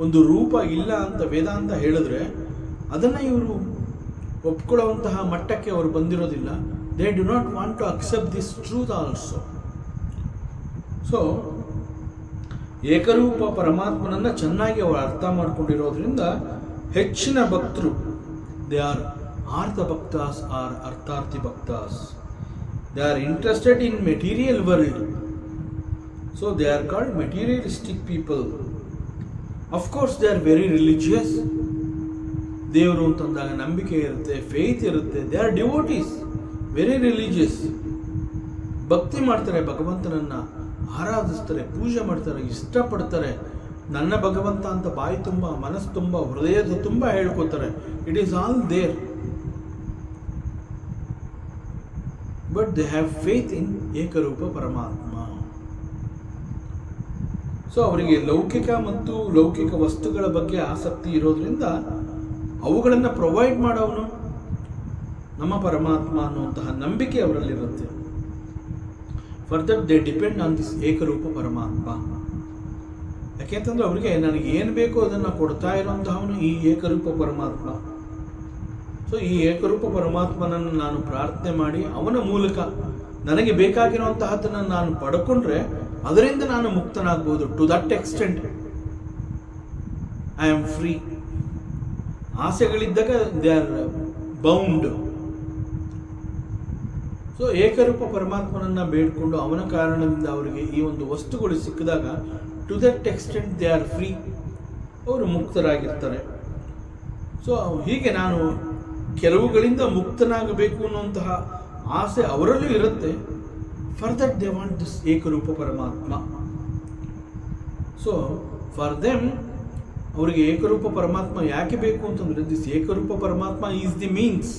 ಒಂದು ರೂಪ ಇಲ್ಲ ಅಂತ ವೇದಾಂತ ಹೇಳಿದ್ರೆ ಅದನ್ನು ಇವರು ಒಪ್ಕೊಳ್ಳುವಂತಹ ಮಟ್ಟಕ್ಕೆ ಅವರು ಬಂದಿರೋದಿಲ್ಲ. They do not want to accept this truth also. So ಏಕರೂಪ ಪರಮಾತ್ಮನನ್ನು ಚೆನ್ನಾಗಿ ಅವರು ಅರ್ಥ ಮಾಡ್ಕೊಂಡಿರೋದ್ರಿಂದ ಹೆಚ್ಚಿನ ಭಕ್ತರು they are artha bhaktas or artharthi bhaktas. They are interested in material world. So they are called materialistic people. Of course they are very religious. ದೇವರು ಅಂತಂದಾಗ ನಂಬಿಕೆ ಇರುತ್ತೆ, ಫೇತ್ ಇರುತ್ತೆ. They are devotees, very religious. ಭಕ್ತಿ ಮಾಡ್ತಾರೆ, ಭಗವಂತನನ್ನು ಆರಾಧಿಸ್ತಾರೆ, ಪೂಜೆ ಮಾಡ್ತಾರೆ, ಇಷ್ಟಪಡ್ತಾರೆ. ನನ್ನ ಭಗವಂತ ಅಂತ ಬಾಯಿ ತುಂಬ, ಮನಸ್ಸು ತುಂಬ, ಹೃದಯದ ತುಂಬ ಹೇಳ್ಕೊತಾರೆ. It is all there. But they have faith in ಏಕರೂಪ ಪರಮಾತ್ಮ. ಸೊ ಅವರಿಗೆ ಲೌಕಿಕ ಮತ್ತು ಲೌಕಿಕ ವಸ್ತುಗಳ ಬಗ್ಗೆ ಆಸಕ್ತಿ ಇರೋದ್ರಿಂದ ಅವುಗಳನ್ನು ಪ್ರೊವೈಡ್ ಮಾಡೋವನು ನಮ್ಮ ಪರಮಾತ್ಮ ಅನ್ನುವಂತಹ ನಂಬಿಕೆ ಅವರಲ್ಲಿರುತ್ತೆ. For that they depend on this ಏಕರೂಪ ಪರಮಾತ್ಮ. ಯಾಕೆಂತಂದ್ರೆ ಅವರಿಗೆ ನನಗೆ ಏನು ಬೇಕೋ ಅದನ್ನು ಕೊಡ್ತಾ ಇರೋಂತಹವನು ಈ ಏಕರೂಪ ಪರಮಾತ್ಮ. ಸೊ ಈ ಏಕರೂಪ ಪರಮಾತ್ಮನನ್ನು ನಾನು ಪ್ರಾರ್ಥನೆ ಮಾಡಿ ಅವನ ಮೂಲಕ ನನಗೆ ಬೇಕಾಗಿರುವಂತಹದ್ದನ್ನು ನಾನು ಪಡ್ಕೊಂಡ್ರೆ ಅದರಿಂದ ನಾನು ಮುಕ್ತನಾಗ್ಬೋದು. To that extent I am free. ಆಸೆಗಳಿದ್ದಾಗ ದೇ ಆರ್ ಬೌಂಡ್. ಸೊ ಏಕರೂಪ ಪರಮಾತ್ಮನನ್ನು ಬೇಡಿಕೊಂಡು ಅವನ ಕಾರಣದಿಂದ ಅವರಿಗೆ ಈ ಒಂದು ವಸ್ತುಗಳು ಸಿಕ್ಕಿದಾಗ to that extent they are free. ಅವರು ಮುಕ್ತರಾಗಿರ್ತಾರೆ. ಸೊ ಹೀಗೆ ನಾನು ಕೆಲವುಗಳಿಂದ ಮುಕ್ತನಾಗಬೇಕು ಅನ್ನುವಂತಹ ಆಸೆ ಅವರಲ್ಲೂ ಇರುತ್ತೆ. For that they want this ಏಕರೂಪ ಪರಮಾತ್ಮ. ಸೊ ಫಾರ್ ದೆಮ್ ಅವರಿಗೆ ಏಕರೂಪ ಪರಮಾತ್ಮ ಯಾಕೆ ಬೇಕು ಅಂತಂದರೆ, ದಿಸ್ ಏಕರೂಪ ಪರಮಾತ್ಮ ಈಸ್ ದಿ ಮೀನ್ಸ್.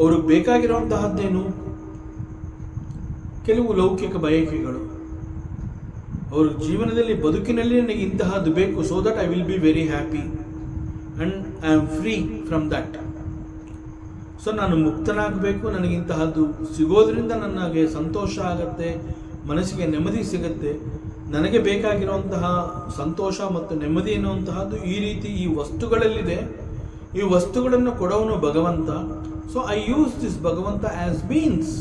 ಅವ್ರಿಗೆ ಬೇಕಾಗಿರುವಂತಹದ್ದೇನು? ಕೆಲವು ಲೌಕಿಕ ಬಯಕೆಗಳು. ಅವ್ರ ಜೀವನದಲ್ಲಿ ಬದುಕಿನಲ್ಲಿ ನನಗೆ ಇಂತಹದ್ದು ಬೇಕು, so that I will be very happy and I am free from that. So ನಾನು ಮುಕ್ತನಾಗಬೇಕು, ನನಗಿಂತಹದ್ದು ಸಿಗೋದ್ರಿಂದ ನನಗೆ ಸಂತೋಷ ಆಗತ್ತೆ, ಮನಸ್ಸಿಗೆ ನೆಮ್ಮದಿ ಸಿಗುತ್ತೆ, ನನಗೆ ಬೇಕಾಗಿರುವಂತಹ ಸಂತೋಷ ಮತ್ತು ನೆಮ್ಮದಿ ಎನ್ನುವಂತಹದ್ದು ಈ ರೀತಿ ಈ ವಸ್ತುಗಳಲ್ಲಿದೆ. ಈ ವಸ್ತುಗಳನ್ನು ಕೊಡೋನು ಭಗವಂತ. ಸೊ ಐ ಯೂಸ್ ದಿಸ್ ಭಗವಂತ as means.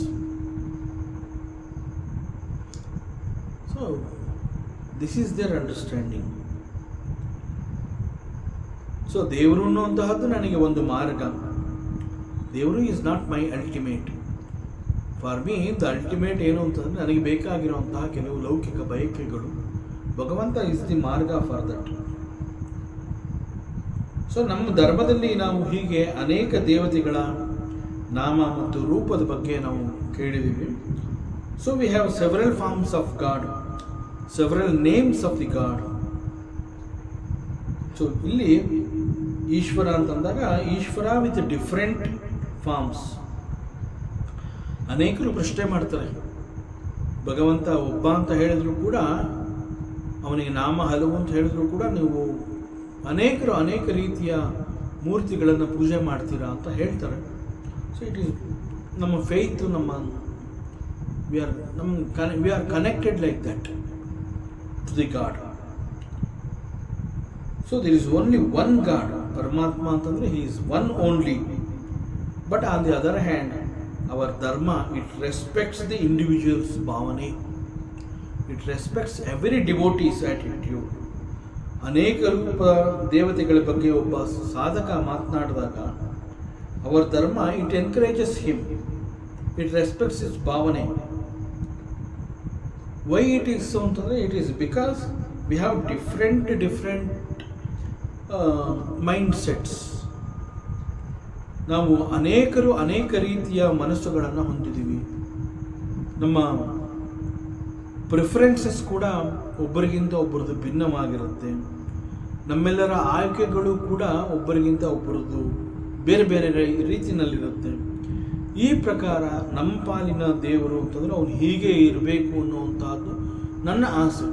So this is their understanding. So ದೇವರು ಅನ್ನುವಂತಹದ್ದು ನನಗೆ ಒಂದು ಮಾರ್ಗ. ದೇವರು is not my ultimate. For me the ultimate ಏನು ಅಂತಂದರೆ, ನನಗೆ ಬೇಕಾಗಿರುವಂತಹ ಕೆಲವು ಲೌಕಿಕ ಬಯಕೆಗಳು. ಭಗವಂತ ಇಸ್ ದಿ ಮಾರ್ಗ ಫಾರ್ ದಟ್. ಸೊ ನಮ್ಮ ಧರ್ಮದಲ್ಲಿ ನಾವು ಹೀಗೆ ಅನೇಕ ದೇವತೆಗಳ ನಾಮ ಮತ್ತು ರೂಪದ ಬಗ್ಗೆ ನಾವು ಕೇಳಿದ್ದೀವಿ. So we have several forms of god, several names of the god. So ಇಲ್ಲಿ ಈಶ್ವರ ಅಂತಂದಾಗ ಈಶ್ವರ ವಿತ್ ಡಿಫ್ರೆಂಟ್ ಫಾರ್ಮ್ಸ್. ಅನೇಕರು ಪ್ರಶ್ನೆ ಮಾಡ್ತಾರೆ, ಭಗವಂತ ಒಬ್ಬ ಅಂತ ಹೇಳಿದ್ರು ಕೂಡ, ಅವನಿಗೆ ನಾಮ ಹಲವು ಅಂತ ಹೇಳಿದ್ರು ಕೂಡ ನೀವು ಅನೇಕರು ಅನೇಕ ರೀತಿಯ ಮೂರ್ತಿಗಳನ್ನು ಪೂಜೆ ಮಾಡ್ತೀರಾ ಅಂತ ಹೇಳ್ತಾರೆ. ಸೊ ಇಟ್ ಈಸ್ ನಮ್ಮ faith, we are connected like that to the god. So there is only one god. ಪರಮಾತ್ಮ ಅಂತಂದರೆ he is one only. But on the other hand our dharma, it respects the individual's bhavane. It respects every devotee's attitude. ಅನೇಕ ರೂಪ ದೇವತೆಗಳ ಬಗ್ಗೆ ಒಬ್ಬ ಸಾಧಕ ಮಾತನಾಡಿದಾಗ our dharma, it encourages him, it respects his bhavane. Why it is so ಅಂತಂದರೆ, it is because we have different mindsets. ನಾವು ಅನೇಕರು ಅನೇಕ ರೀತಿಯ ಮನಸ್ಸುಗಳನ್ನು ಹೊಂದಿದ್ದೀವಿ. ನಮ್ಮ ಪ್ರಿಫರೆನ್ಸಸ್ ಕೂಡ ಒಬ್ಬರಿಗಿಂತ ಒಬ್ಬರದ್ದು ಭಿನ್ನವಾಗಿರುತ್ತೆ. ನಮ್ಮೆಲ್ಲರ ಆಯ್ಕೆಗಳು ಕೂಡ ಒಬ್ಬರಿಗಿಂತ ಒಬ್ಬರದ್ದು ಬೇರೆ ಬೇರೆ ರೀತಿಯಲ್ಲಿರುತ್ತೆ. ಈ ಪ್ರಕಾರ ನಮ್ಮ ಪಾಲಿನ ದೇವರು ಅಂತಂದರೆ ಅವನು ಹೀಗೆ ಇರಬೇಕು ಅನ್ನುವಂಥದ್ದು ನನ್ನ ಆಸೆ.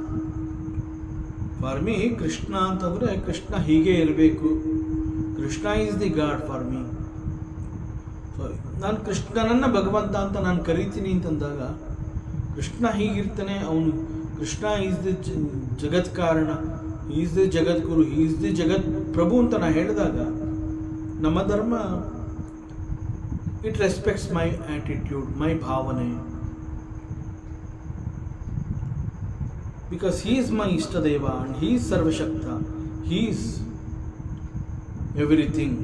ಫಾರ್ ಮೀ ಕೃಷ್ಣ ಅಂತಂದರೆ ಕೃಷ್ಣ ಹೀಗೆ ಇರಬೇಕು. Krishna is the god for me. ನಾನು ಕೃಷ್ಣನನ್ನು ಭಗವಂತ ಅಂತ ನಾನು ಕರಿತೀನಿ ಅಂತಂದಾಗ, ಕೃಷ್ಣ ಹೀಗಿರ್ತಾನೆ, ಅವನು Krishna is the jagat karana, is the jagadguru, is the ಜಗತ್ ಪ್ರಭು ಅಂತ ನಾನು ಹೇಳಿದಾಗ, ನಮ್ಮ ಧರ್ಮ it respects my attitude, my bhavane. Because he is my ishtadeva and he is sarvashakta, he is everything.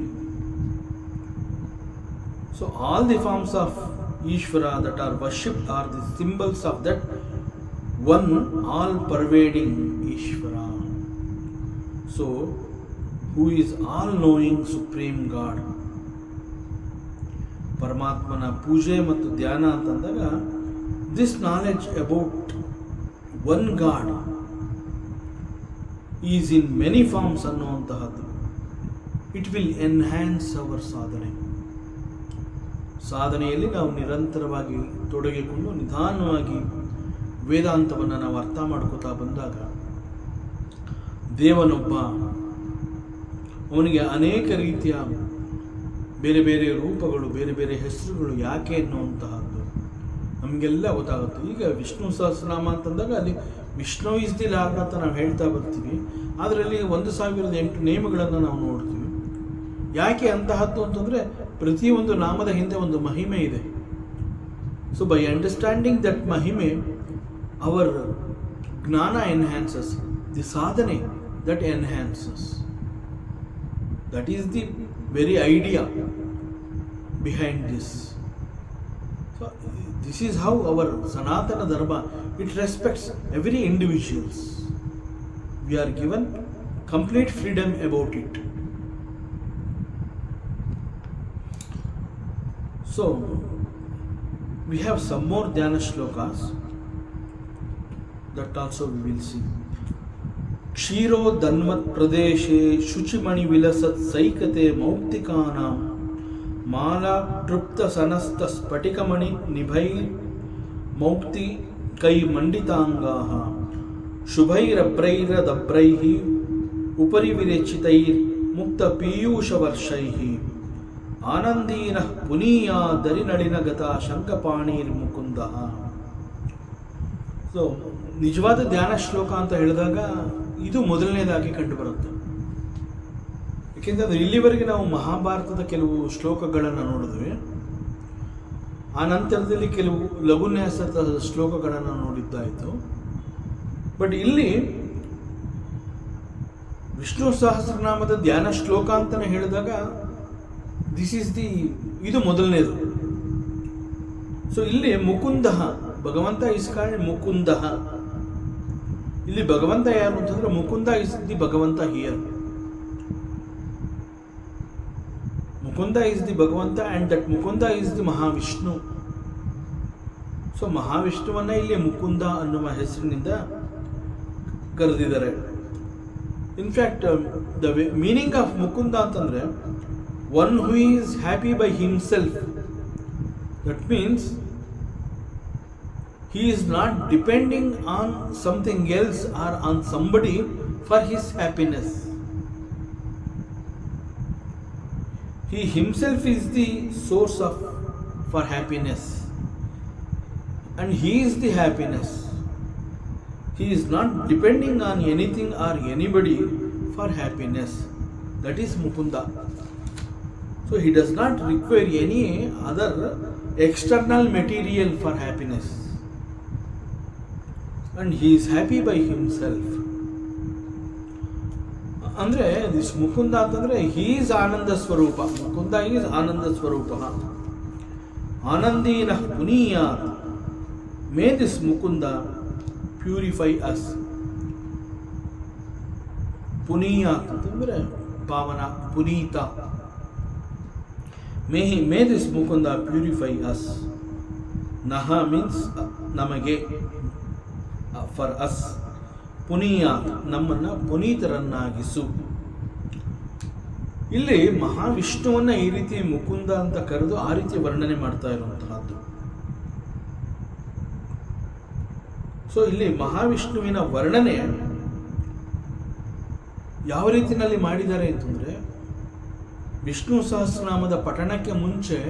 So all the forms of Ishvara that are worshipped are the symbols of that one all-pervading Ishvara. So, who is all-knowing Supreme God. ಪರಮಾತ್ಮನ ಪೂಜೆ ಮತ್ತು ಧ್ಯಾನ ಅಂತಂದಾಗ, this knowledge about one God is in many forms ಅನ್ನುವಂತಹದ್ದು. It will enhance our ಸಾಧನೆಯಲ್ಲಿ ನಾವು ನಿರಂತರವಾಗಿ ತೊಡಗಿಕೊಂಡು ನಿಧಾನವಾಗಿ ವೇದಾಂತವನ್ನು ನಾವು ಅರ್ಥ ಮಾಡ್ಕೋತಾ ಬಂದಾಗ, ದೇವನೊಬ್ಬ, ಅವನಿಗೆ ಅನೇಕ ರೀತಿಯ ಬೇರೆ ಬೇರೆ ರೂಪಗಳು, ಬೇರೆ ಬೇರೆ ಹೆಸರುಗಳು ಯಾಕೆ ಎನ್ನುವಂತಹದ್ದು ನಮಗೆಲ್ಲ ಗೊತ್ತಾಗುತ್ತೆ. ಈಗ ವಿಷ್ಣು ಸಹಸ್ರನಾಮ ಅಂತಂದಾಗ ಅಲ್ಲಿ ವಿಷ್ಣು ಇಸ್ ದಿ ಲಾರ್ಡ್ ಅಂತ ನಾವು ಹೇಳ್ತಾ ಬರ್ತೀವಿ. ಅದರಲ್ಲಿ 1008 ನೇಮಗಳನ್ನು ನಾವು ನೋಡ್ತೀವಿ. ಯಾಕೆ ಅಂತಹದ್ದು ಅಂತಂದರೆ, ಪ್ರತಿಯೊಂದು ನಾಮದ ಹಿಂದೆ ಒಂದು ಮಹಿಮೆ ಇದೆ. ಸೊ ಬೈ ಅಂಡರ್ಸ್ಟ್ಯಾಂಡಿಂಗ್ ದಟ್ ಮಹಿಮೆ, ಅವರ್ ಜ್ಞಾನ ಎನ್ಹ್ಯಾನ್ಸಸ್, ದಿ ಸಾಧನೆ that enhances. That is the very idea behind this. So this is how our ಸನಾತನ ಧರ್ಮ, it respects every individuals. We are given complete freedom about it. So, we have some more Dhyana shlokas that also we will see. Kshiro Dhanvat Pradeshe Shuchimani Vilasat Saikate Mauktikanam Mala Trupta Sanasta Spatikamani Nibhai Maukti Kai Manditangaha Shubhairapraira Dabraihi Upari Virechitair Mukta Piyusha Varshaihi Anandina Puniya Darinadina Gata Shankapanir Mukundaha. So, ನಿಜವಾದ ಧ್ಯಾನ ಶ್ಲೋಕ ಅಂತ ಹೇಳಿದಾಗ ಇದು ಮೊದಲನೇದಾಗಿ ಕಂಡು ಬರುತ್ತೆ. ಏಕೆಂದರೆ ಇಲ್ಲಿವರೆಗೆ ನಾವು ಮಹಾಭಾರತದ ಕೆಲವು ಶ್ಲೋಕಗಳನ್ನು ನೋಡಿದ್ವಿ, ಆ ನಂತರದಲ್ಲಿ ಕೆಲವು ಲಘುನ್ಯಾಸದ ಶ್ಲೋಕಗಳನ್ನು ನೋಡಿದ್ದಾಯಿತು. ಬಟ್ ಇಲ್ಲಿ ವಿಷ್ಣು ಸಹಸ್ರನಾಮದ ಧ್ಯಾನ ಶ್ಲೋಕ ಅಂತಲೇ ಹೇಳಿದಾಗ ಇದು ಮೊದಲನೇದು. ಸೊ ಇಲ್ಲಿ ಮುಕುಂದ, ಭಗವಂತ ಇಸ್ ಕಾಲ್ಡ್ ಮುಕುಂದ. ಇಲ್ಲಿ ಭಗವಂತ ಯಾರು ಅಂತಂದ್ರೆ Mukunda is the Bhagavanta here. Mukunda is the Bhagavanta and that Mukunda is the Mahavishnu. So ಮಹಾವಿಷ್ಣುವನ್ನ ಇಲ್ಲಿ ಮುಕುಂದ ಅನ್ನುವ ಹೆಸರಿನಿಂದ ಕರೆದಿದ್ದಾರೆ. In fact the meaning of Mukunda ಅಂತಂದ್ರೆ one who is happy by himself. That means he is not depending on something else or on somebody for his happiness. He himself is the source for happiness, and he is the happiness. He is not depending on anything or anybody for happiness. That is Mukunda. So he does not require any other external material for happiness. And he is happy by himself. ಅಂದರೆ this Mukunda ಅಂತಂದರೆ he is ananda swarupa. Mukunda is ananda swarupa. ಆನಂದೀನ ಪುನೀಯಾತ್. May this Mukunda purify us. ಪುನೀಯಾತ್ ಅಂತಂದರೆ ಪಾವನ, ಪುನೀತ. May this Mukunda purify us. ನಹ means ನಮಗೆ, ಫಾರ್ ಅಸ್. ಪುನೀಯಾತ್ ನಮ್ಮನ್ನು ಪುನೀತರನ್ನಾಗಿಸು. ಇಲ್ಲಿ ಮಹಾವಿಷ್ಣುವನ್ನ ಈ ರೀತಿ ಮುಕುಂದ ಅಂತ ಕರೆದು ಆ ರೀತಿ ವರ್ಣನೆ ಮಾಡ್ತಾ ಇರುವಂತಹದ್ದು. ಸೊ ಇಲ್ಲಿ ಮಹಾವಿಷ್ಣುವಿನ ವರ್ಣನೆ ಯಾವ ರೀತಿಯಲ್ಲಿ ಮಾಡಿದ್ದಾರೆ ಅಂತಂದ್ರೆ, ವಿಷ್ಣು ಸಹಸ್ರನಾಮದ ಪಠಣಕ್ಕೆ ಮುಂಚೆ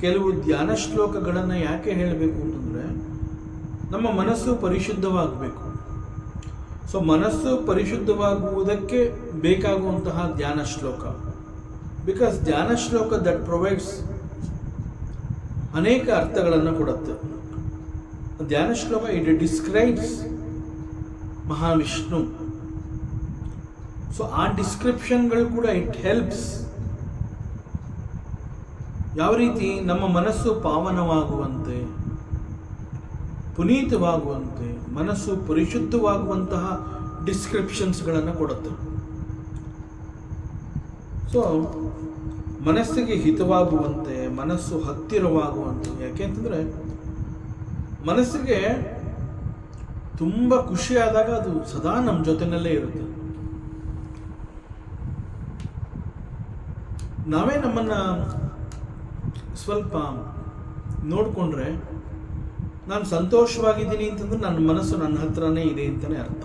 ಕೆಲವು ಧ್ಯಾನ ಶ್ಲೋಕಗಳನ್ನು ಯಾಕೆ ಹೇಳಬೇಕು ಅಂತಂದ್ರೆ, ನಮ್ಮ ಮನಸ್ಸು ಪರಿಶುದ್ಧವಾಗಬೇಕು. ಸೊ ಮನಸ್ಸು ಪರಿಶುದ್ಧವಾಗುವುದಕ್ಕೆ ಬೇಕಾಗುವಂತಹ ಧ್ಯಾನ ಶ್ಲೋಕ. ಬಿಕಾಸ್ ಧ್ಯಾನ ಶ್ಲೋಕ ದಟ್ ಪ್ರೊವೈಡ್ಸ್ ಅನೇಕ ಅರ್ಥಗಳನ್ನು ಕೊಡುತ್ತೆ. ಧ್ಯಾನ ಶ್ಲೋಕ ಇಟ್ ಡಿಸ್ಕ್ರೈಬ್ಸ್ ಮಹಾವಿಷ್ಣು. ಸೊ ಆ ಡಿಸ್ಕ್ರಿಪ್ಷನ್ಗಳು ಕೂಡ ಇಟ್ ಹೆಲ್ಪ್ಸ್ ಯಾವ ರೀತಿ ನಮ್ಮ ಮನಸ್ಸು ಪಾವನವಾಗುವಂತೆ, ಪುನೀತವಾಗುವಂತೆ, ಮನಸ್ಸು ಪರಿಶುದ್ಧವಾಗುವಂತಹ ಡಿಸ್ಕ್ರಿಪ್ಷನ್ಸ್ಗಳನ್ನು ಕೊಡುತ್ತೆ. ಸೊ ಮನಸ್ಸಿಗೆ ಹಿತವಾಗುವಂತೆ, ಮನಸ್ಸು ಹತ್ತಿರವಾಗುವಂತೆ. ಯಾಕೆಂತಂದರೆ ಮನಸ್ಸಿಗೆ ತುಂಬ ಖುಷಿಯಾದಾಗ ಅದು ಸದಾ ನಮ್ಮ ಜೊತೆಯಲ್ಲೇ ಇರುತ್ತೆ. ನಾವೇ ನಮ್ಮನ್ನು ಸ್ವಲ್ಪ ನೋಡಿಕೊಂಡ್ರೆ, ನಾನು ಸಂತೋಷವಾಗಿದ್ದೀನಿ ಅಂತಂದ್ರೆ ನನ್ನ ಮನಸ್ಸು ನನ್ನ ಹತ್ರನೇ ಇದೆ ಅಂತಲೇ ಅರ್ಥ.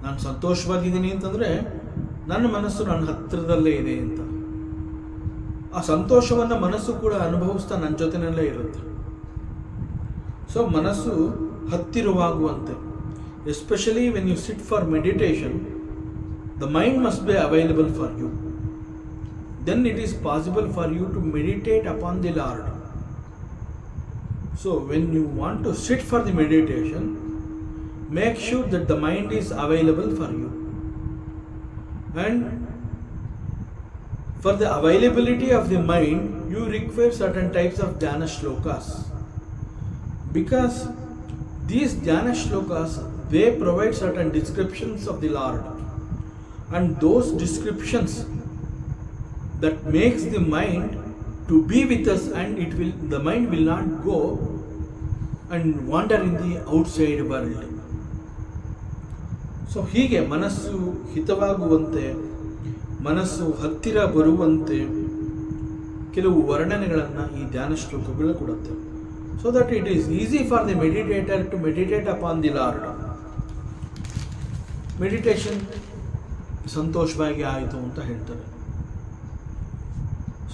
ನಾನು ಸಂತೋಷವಾಗಿದ್ದೀನಿ ಅಂತಂದರೆ ನನ್ನ ಮನಸ್ಸು ನನ್ನ ಹತ್ತಿರದಲ್ಲೇ ಇದೆ ಅಂತ. ಆ ಸಂತೋಷವನ್ನು ಮನಸ್ಸು ಕೂಡ ಅನುಭವಿಸ್ತಾ ನನ್ನ ಜೊತೆಯಲ್ಲೇ ಇರುತ್ತೆ. ಸೊ ಮನಸ್ಸು ಹತ್ತಿರವಾಗುವಂತೆ, especially when you sit for meditation, the mind must be available for you. Then it is possible for you to meditate upon the Lord. So when you want to sit for the meditation, make sure that the mind is available for you. And for the availability of the mind, you require certain types of dhyana shlokas. Because these dhyana shlokas they provide certain descriptions of the Lord, and those descriptions that makes the mind to be with us, and the mind will not go and wander in the outside world. So ಹೀಗೆ ಮನಸ್ಸು ಹಿತವಾಗುವಂತೆ, ಮನಸ್ಸು ಹತ್ತಿರ ಬರುವಂತೆ ಕೆಲವು ವರ್ಣನೆಗಳನ್ನು ಈ ಧ್ಯಾನ ಶ್ಲೋಕಗಳು ಕೊಡುತ್ತೆ. So that it is easy for the meditator to meditate upon the lord. Meditation ಸಂತೋಷವಾಗಿ ಆಯಿತು ಅಂತ ಹೇಳ್ತಾರೆ.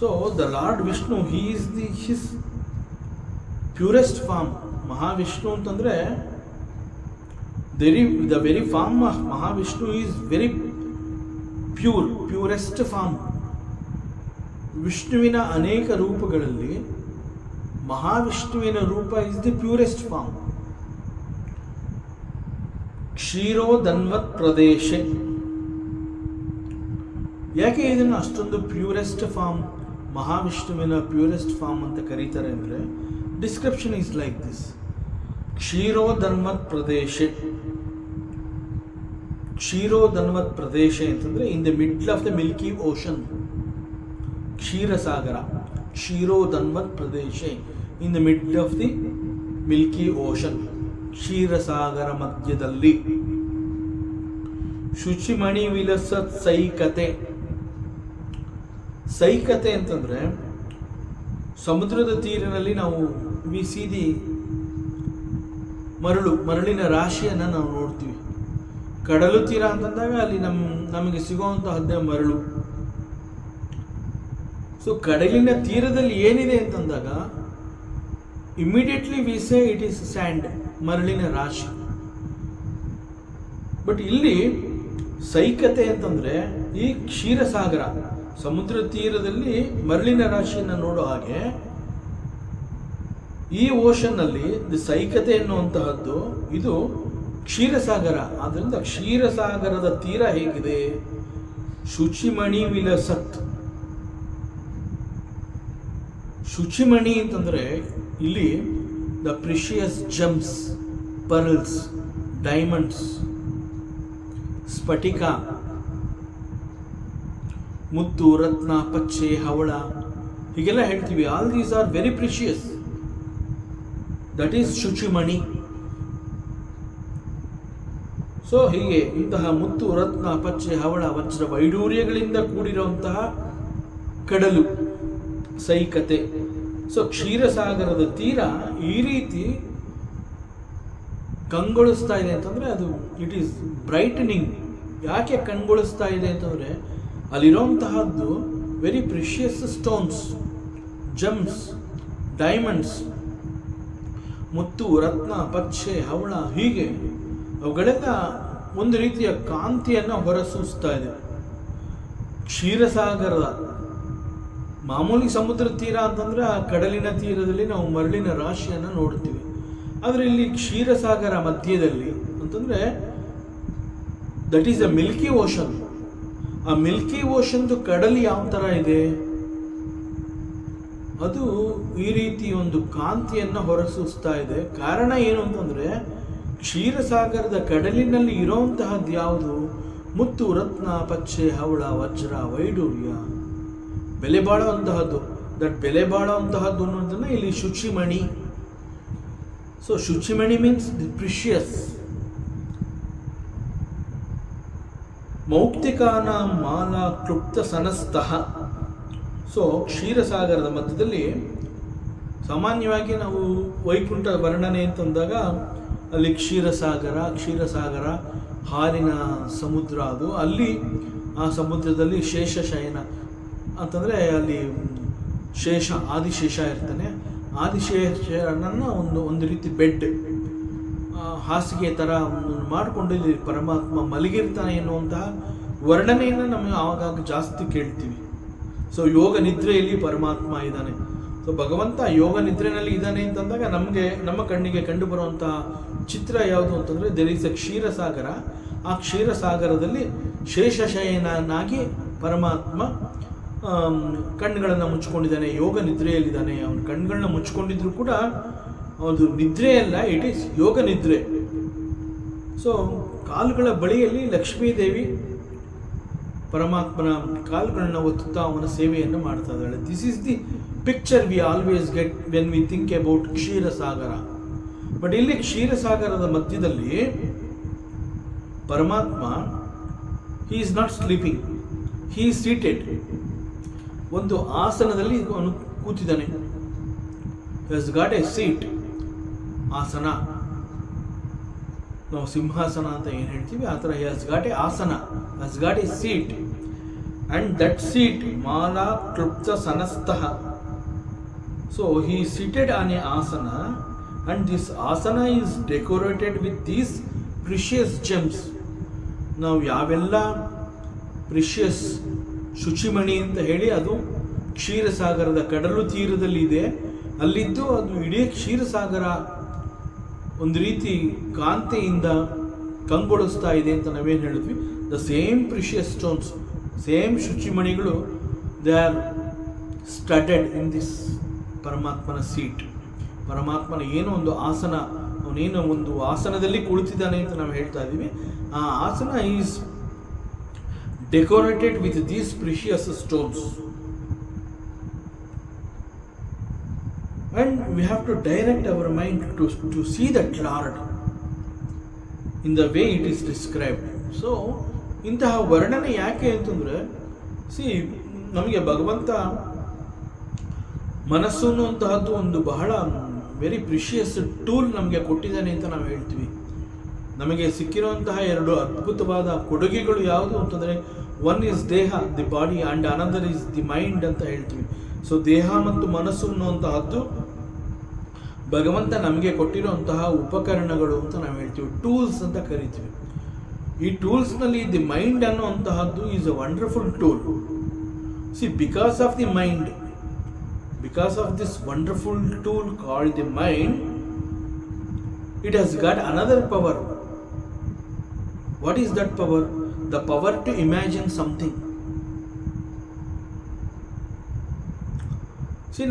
So the lord Vishnu, he is his purest form. Mahavishnu ಅಂತಂದರೆ the very form of Mahavishnu is very pure, purest form. ವಿಷ್ಣುವಿನ ಅನೇಕ ರೂಪಗಳಲ್ಲಿ ಮಹಾವಿಷ್ಣುವಿನ ರೂಪ ಇಸ್ ದಿ ಪ್ಯೂರೆಸ್ಟ್ ಫಾರ್ಮ್. ಕ್ಷೀರೋದನ್ವತ್ ಪ್ರದೇಶ. ಯಾಕೆ ಇದನ್ನು ಅಷ್ಟೊಂದು ಪ್ಯೂರೆಸ್ಟ್ ಫಾರ್ಮ್, ಮಹಾವಿಷ್ಣುವಿನ ಪ್ಯೂರೆಸ್ಟ್ ಫಾರ್ಮ್ ಅಂತ ಕರೀತಾರೆ ಅಂದರೆ, ಡಿಸ್ಕ್ರಿಪ್ಷನ್ ಈಸ್ ಲೈಕ್ ದಿಸ್. ಕ್ಷೀರೋದನ್ವತ್ ಪ್ರದೇಶ. ಕ್ಷೀರೋದನ್ವತ್ ಪ್ರದೇಶ ಅಂತಂದರೆ in the middle of the milky ocean. ಕ್ಷೀರಸಾಗರ, ಕ್ಷೀರೋದನ್ವತ್ ಪ್ರದೇಶ, in the middle of the milky ocean, ಕ್ಷೀರಸಾಗರ ಮಧ್ಯದಲ್ಲಿ. ಶುಚಿಮಣಿ ವಿಲಸತ್ ಸೈಕತೆ. ಸೈಕತೆ ಅಂತಂದರೆ ಸಮುದ್ರದ ತೀರಿನಲ್ಲಿ ನಾವು ವಿ ಸಿ ದಿ ಮರಳಿನ ರಾಶಿಯನ್ನು ನಾವು ನೋಡ್ತೀವಿ. ಕಡಲು ತೀರ ಅಂತಂದಾಗ ಅಲ್ಲಿ ನಮಗೆ ಸಿಗುವಂತಹದ್ದೇ ಮರಳು. ಸೊ ಕಡಲಿನ ತೀರದಲ್ಲಿ ಏನಿದೆ ಅಂತಂದಾಗ immediately we say it is sand, ಮರಳಿನ ರಾಶಿ. ಬಟ್ ಇಲ್ಲಿ ಸೈಕತೆ ಅಂತಂದರೆ ಈ ಕ್ಷೀರಸಾಗರ, ಸಮುದ್ರ ತೀರದಲ್ಲಿ ಮರಳಿನ ರಾಶಿಯನ್ನು ನೋಡೋ ಹಾಗೆ ಈ ಓಷನ್ನಲ್ಲಿ ಸೈಕತೆ ಎನ್ನುವಂತಹದ್ದು ಇದು ಕ್ಷೀರಸಾಗರ. ಆದ್ದರಿಂದ ಕ್ಷೀರಸಾಗರದ ತೀರ ಹೇಗಿದೆ? ಶುಚಿಮಣಿ ವಿಲಸತ್. ಶುಚಿಮಣಿ ಅಂತಂದರೆ ಇಲ್ಲಿ ದ ಪ್ರಿಷಿಯಸ್ ಜಮ್ಸ್, ಪರ್ಲ್ಸ್, ಡೈಮಂಡ್ಸ್, ಸ್ಫಟಿಕ, ಮುತ್ತು, ರತ್ನ, ಪಚ್ಚೆ, ಹವಳ ಹೀಗೆಲ್ಲ ಹೇಳ್ತೀವಿ. All these are very precious. That is shuchimani. So ಹೀಗೆ ಇಂತಹ ಮುತ್ತು, ರತ್ನ, ಪಚ್ಚೆ, ಹವಳ, ವಜ್ರ, ವೈಡೂರ್ಯಗಳಿಂದ ಕೂಡಿರುವಂತಹ ಕಡಲು ಸೈಕತೆ. ಸೊ ಕ್ಷೀರಸಾಗರದ ತೀರ ಈ ರೀತಿ ಕಂಗೊಳಿಸ್ತಾ ಇದೆ ಅಂತಂದರೆ ಅದು ಇಟ್ ಈಸ್ ಬ್ರೈಟನಿಂಗ್. ಯಾಕೆ ಕಂಗೊಳಿಸ್ತಾ ಇದೆ ಅಂತಂದರೆ ಅಲ್ಲಿರುವಂತಹದ್ದು very precious stones, gems, diamonds, ಮುತ್ತು, ರತ್ನ, ಪಚ್ಚೆ, ಹವಳ, ಹೀಗೆ ಅವುಗಳೆಲ್ಲ ಒಂದು ರೀತಿಯ ಕಾಂತಿಯನ್ನು ಹೊರಸೂಸ್ತಾ ಇದೆ. ಕ್ಷೀರಸಾಗರದ ಮಾಮೂಲಿ ಸಮುದ್ರ ತೀರ ಅಂತಂದರೆ ಆ ಕಡಲಿನ ತೀರದಲ್ಲಿ ನಾವು ಮರಳಿನ ರಾಶಿಯನ್ನು ನೋಡ್ತೀವಿ. ಆದರೆ ಇಲ್ಲಿ ಕ್ಷೀರಸಾಗರ ಮಧ್ಯದಲ್ಲಿ ಅಂತಂದರೆ that is a Milky ocean. ಆ ಮಿಲ್ಕಿ ಓಷನ್ದು ಕಡಲು ಯಾವ ಥರ ಇದೆ? ಅದು ಈ ರೀತಿ ಒಂದು ಕಾಂತಿಯನ್ನು ಹೊರಸೂಸ್ತಾ ಇದೆ. ಕಾರಣ ಏನು ಅಂತಂದರೆ ಕ್ಷೀರಸಾಗರದ ಕಡಲಿನಲ್ಲಿ ಇರೋಂತಹದ್ದು ಯಾವುದು? ಮುತ್ತು, ರತ್ನ, ಪಚ್ಚೆ, ಹವಳ, ವಜ್ರ, ವೈಡೂರ್ಯ, ಬೆಲೆ ಬಾಳುವಂತಹದ್ದು. ದಟ್ ಬೆಲೆ ಬಾಳುವಂತಹದ್ದು ಅನ್ನೋದನ್ನು ಇಲ್ಲಿ ಶುಚಿಮಣಿ. ಸೊ ಶುಚಿಮಣಿ ಮೀನ್ಸ್ ದಿ ಪ್ರಿಷಿಯಸ್. ಮೌಕ್ತಿಕಾನ ಮಾಲಾ ಕ್ಲುಪ್ತ ಸನಸ್ತಃ. ಸೊ ಕ್ಷೀರಸಾಗರದ ಮಧ್ಯದಲ್ಲಿ ಸಾಮಾನ್ಯವಾಗಿ ನಾವು ವೈಕುಂಠ ವರ್ಣನೆ ಅಂತಂದಾಗ ಅಲ್ಲಿ ಕ್ಷೀರಸಾಗರ ಹಾಲಿನ ಸಮುದ್ರ. ಅದು ಅಲ್ಲಿ ಆ ಸಮುದ್ರದಲ್ಲಿ ಶೇಷಶಯನ ಅಂತಂದರೆ ಅಲ್ಲಿ ಆದಿಶೇಷ ಇರ್ತಾನೆ. ಆದಿಶೇಷನನ್ನು ಒಂದು ರೀತಿ ಬೆಡ್, ಹಾಸಿಗೆ ಥರ ಮಾಡಿಕೊಂಡು ಇಲ್ಲಿ ಪರಮಾತ್ಮ ಮಲಗಿರ್ತಾನೆ ಎನ್ನುವಂತಹ ವರ್ಣನೆಯನ್ನು ನಮಗೆ ಆವಾಗ ಜಾಸ್ತಿ ಕೇಳ್ತೀವಿ. ಸೊ ಯೋಗ ನಿದ್ರೆಯಲ್ಲಿ ಪರಮಾತ್ಮ ಇದ್ದಾನೆ. ಸೊ ಭಗವಂತ ಯೋಗ ನಿದ್ರೆಯಲ್ಲಿ ಇದ್ದಾನೆ ಅಂತಂದಾಗ ನಮ್ಮ ಕಣ್ಣಿಗೆ ಕಂಡು ಬರುವಂತಹ ಚಿತ್ರ ಯಾವುದು ಅಂತಂದರೆ ದೇರ್ ಈಸ್ ಅ ಕ್ಷೀರಸಾಗರ. ಆ ಕ್ಷೀರಸಾಗರದಲ್ಲಿ ಶೇಷಶಯನಾಗಿ ಪರಮಾತ್ಮ ಕಣ್ಣುಗಳನ್ನು ಮುಚ್ಕೊಂಡಿದ್ದಾನೆ, ಯೋಗ ನಿದ್ರೆಯಲ್ಲಿದ್ದಾನೆ. ಅವನ ಕಣ್ಣುಗಳನ್ನ ಮುಚ್ಕೊಂಡಿದ್ರು ಕೂಡ ಅದು ನಿದ್ರೆಯಲ್ಲ, ಇಟ್ ಈಸ್ ಯೋಗ ನಿದ್ರೆ. ಸೊ ಕಾಲುಗಳ ಬಳಿಯಲ್ಲಿ ಲಕ್ಷ್ಮೀದೇವಿ ಪರಮಾತ್ಮನ ಕಾಲುಗಳನ್ನ ಒತ್ತುತ್ತಾ ಅವನ ಸೇವೆಯನ್ನು ಮಾಡ್ತಾ ಇದ್ದಾಳೆ. This is the picture we always get when we think about Kshirasagara. But ಇಲ್ಲಿ ಕ್ಷೀರಸಾಗರದ ಮಧ್ಯದಲ್ಲಿ Paramatma he is not sleeping, he is seated. ಒಂದು ಆಸನದಲ್ಲಿ ಅವನು ಕೂತಿದ್ದಾನೆ. Has got a seat. ಆಸನ, ನಾವು ಸಿಂಹಾಸನ ಅಂತ ಏನು ಹೇಳ್ತೀವಿ ಆ ಥರ has got a asana, has got a seat. And that seat ಮಾಲಾ ಕ್ಲುಪ್ತ ಸನಸ್ತಃ. So he seated on a asana and this asana is decorated with these precious gems. ನಾವು ಯಾವೆಲ್ಲ ಪ್ರಿಷಿಯಸ್ ಶುಚಿಮಣಿ ಅಂತ ಹೇಳಿ ಅದು ಕ್ಷೀರಸಾಗರದ ಕಡಲು ತೀರದಲ್ಲಿ ಇದೆ, ಅಲ್ಲಿದ್ದು ಅದು ಇಡೀ ಕ್ಷೀರಸಾಗರ ಒಂದು ರೀತಿ ಕಾಂತಿಯಿಂದ ಕಂಗೊಳಿಸ್ತಾ ಇದೆ ಅಂತ ನಾವೇನು ಹೇಳಿದ್ವಿ. The same precious stones, same ಶುಚಿಮಣಿಗಳು, they are studded in this ಪರಮಾತ್ಮನ ಸೀಟ್. ಪರಮಾತ್ಮನ ಏನೋ ಒಂದು ಆಸನ, ಅವನೇನೋ ಒಂದು ಆಸನದಲ್ಲಿ ಕುಳಿತಿದ್ದಾನೆ ಅಂತ ನಾವು ಹೇಳ್ತಾ ಇದ್ದೀವಿ. ಆ ಆಸನ is decorated with these precious stones. And we have to direct our mind to see that Lord in the way it is described. So, ಇಂತಹ ವರ್ಣನೆ ಯಾಕೆ ಅಂತಂದರೆ, ನಮಗೆ ಭಗವಂತ ಮನಸ್ಸು ಅನ್ನುವಂತಹದ್ದು ಒಂದು ಬಹಳ ವೆರಿ ಪ್ರಿಷಿಯಸ್ ಟೂಲ್ ನಮಗೆ ಕೊಟ್ಟಿದ್ದಾನೆ ಅಂತ ನಾವು ಹೇಳ್ತೀವಿ. ನಮಗೆ ಸಿಕ್ಕಿರುವಂತಹ ಎರಡು ಅದ್ಭುತವಾದ ಕೊಡುಗೆಗಳು ಯಾವುದು ಅಂತಂದರೆ, ಒನ್ ಈಸ್ ದೇಹ, the body, and another is the mind ಅಂತ ಹೇಳ್ತೀವಿ. ಸೊ ದೇಹ ಮತ್ತು ಮನಸ್ಸು ಅನ್ನುವಂತಹದ್ದು ಭಗವಂತ ನಮಗೆ ಕೊಟ್ಟಿರುವಂತಹ ಉಪಕರಣಗಳು ಅಂತ ನಾವು ಹೇಳ್ತೀವಿ, ಟೂಲ್ಸ್ ಅಂತ ಕರಿತೀವಿ. ಈ ಟೂಲ್ಸ್ನಲ್ಲಿ ದಿ ಮೈಂಡ್ ಅನ್ನುವಂತಹದ್ದು is a wonderful tool. Because of the mind, because of this wonderful tool called the mind, it has got another power. What is that power? The power to imagine something.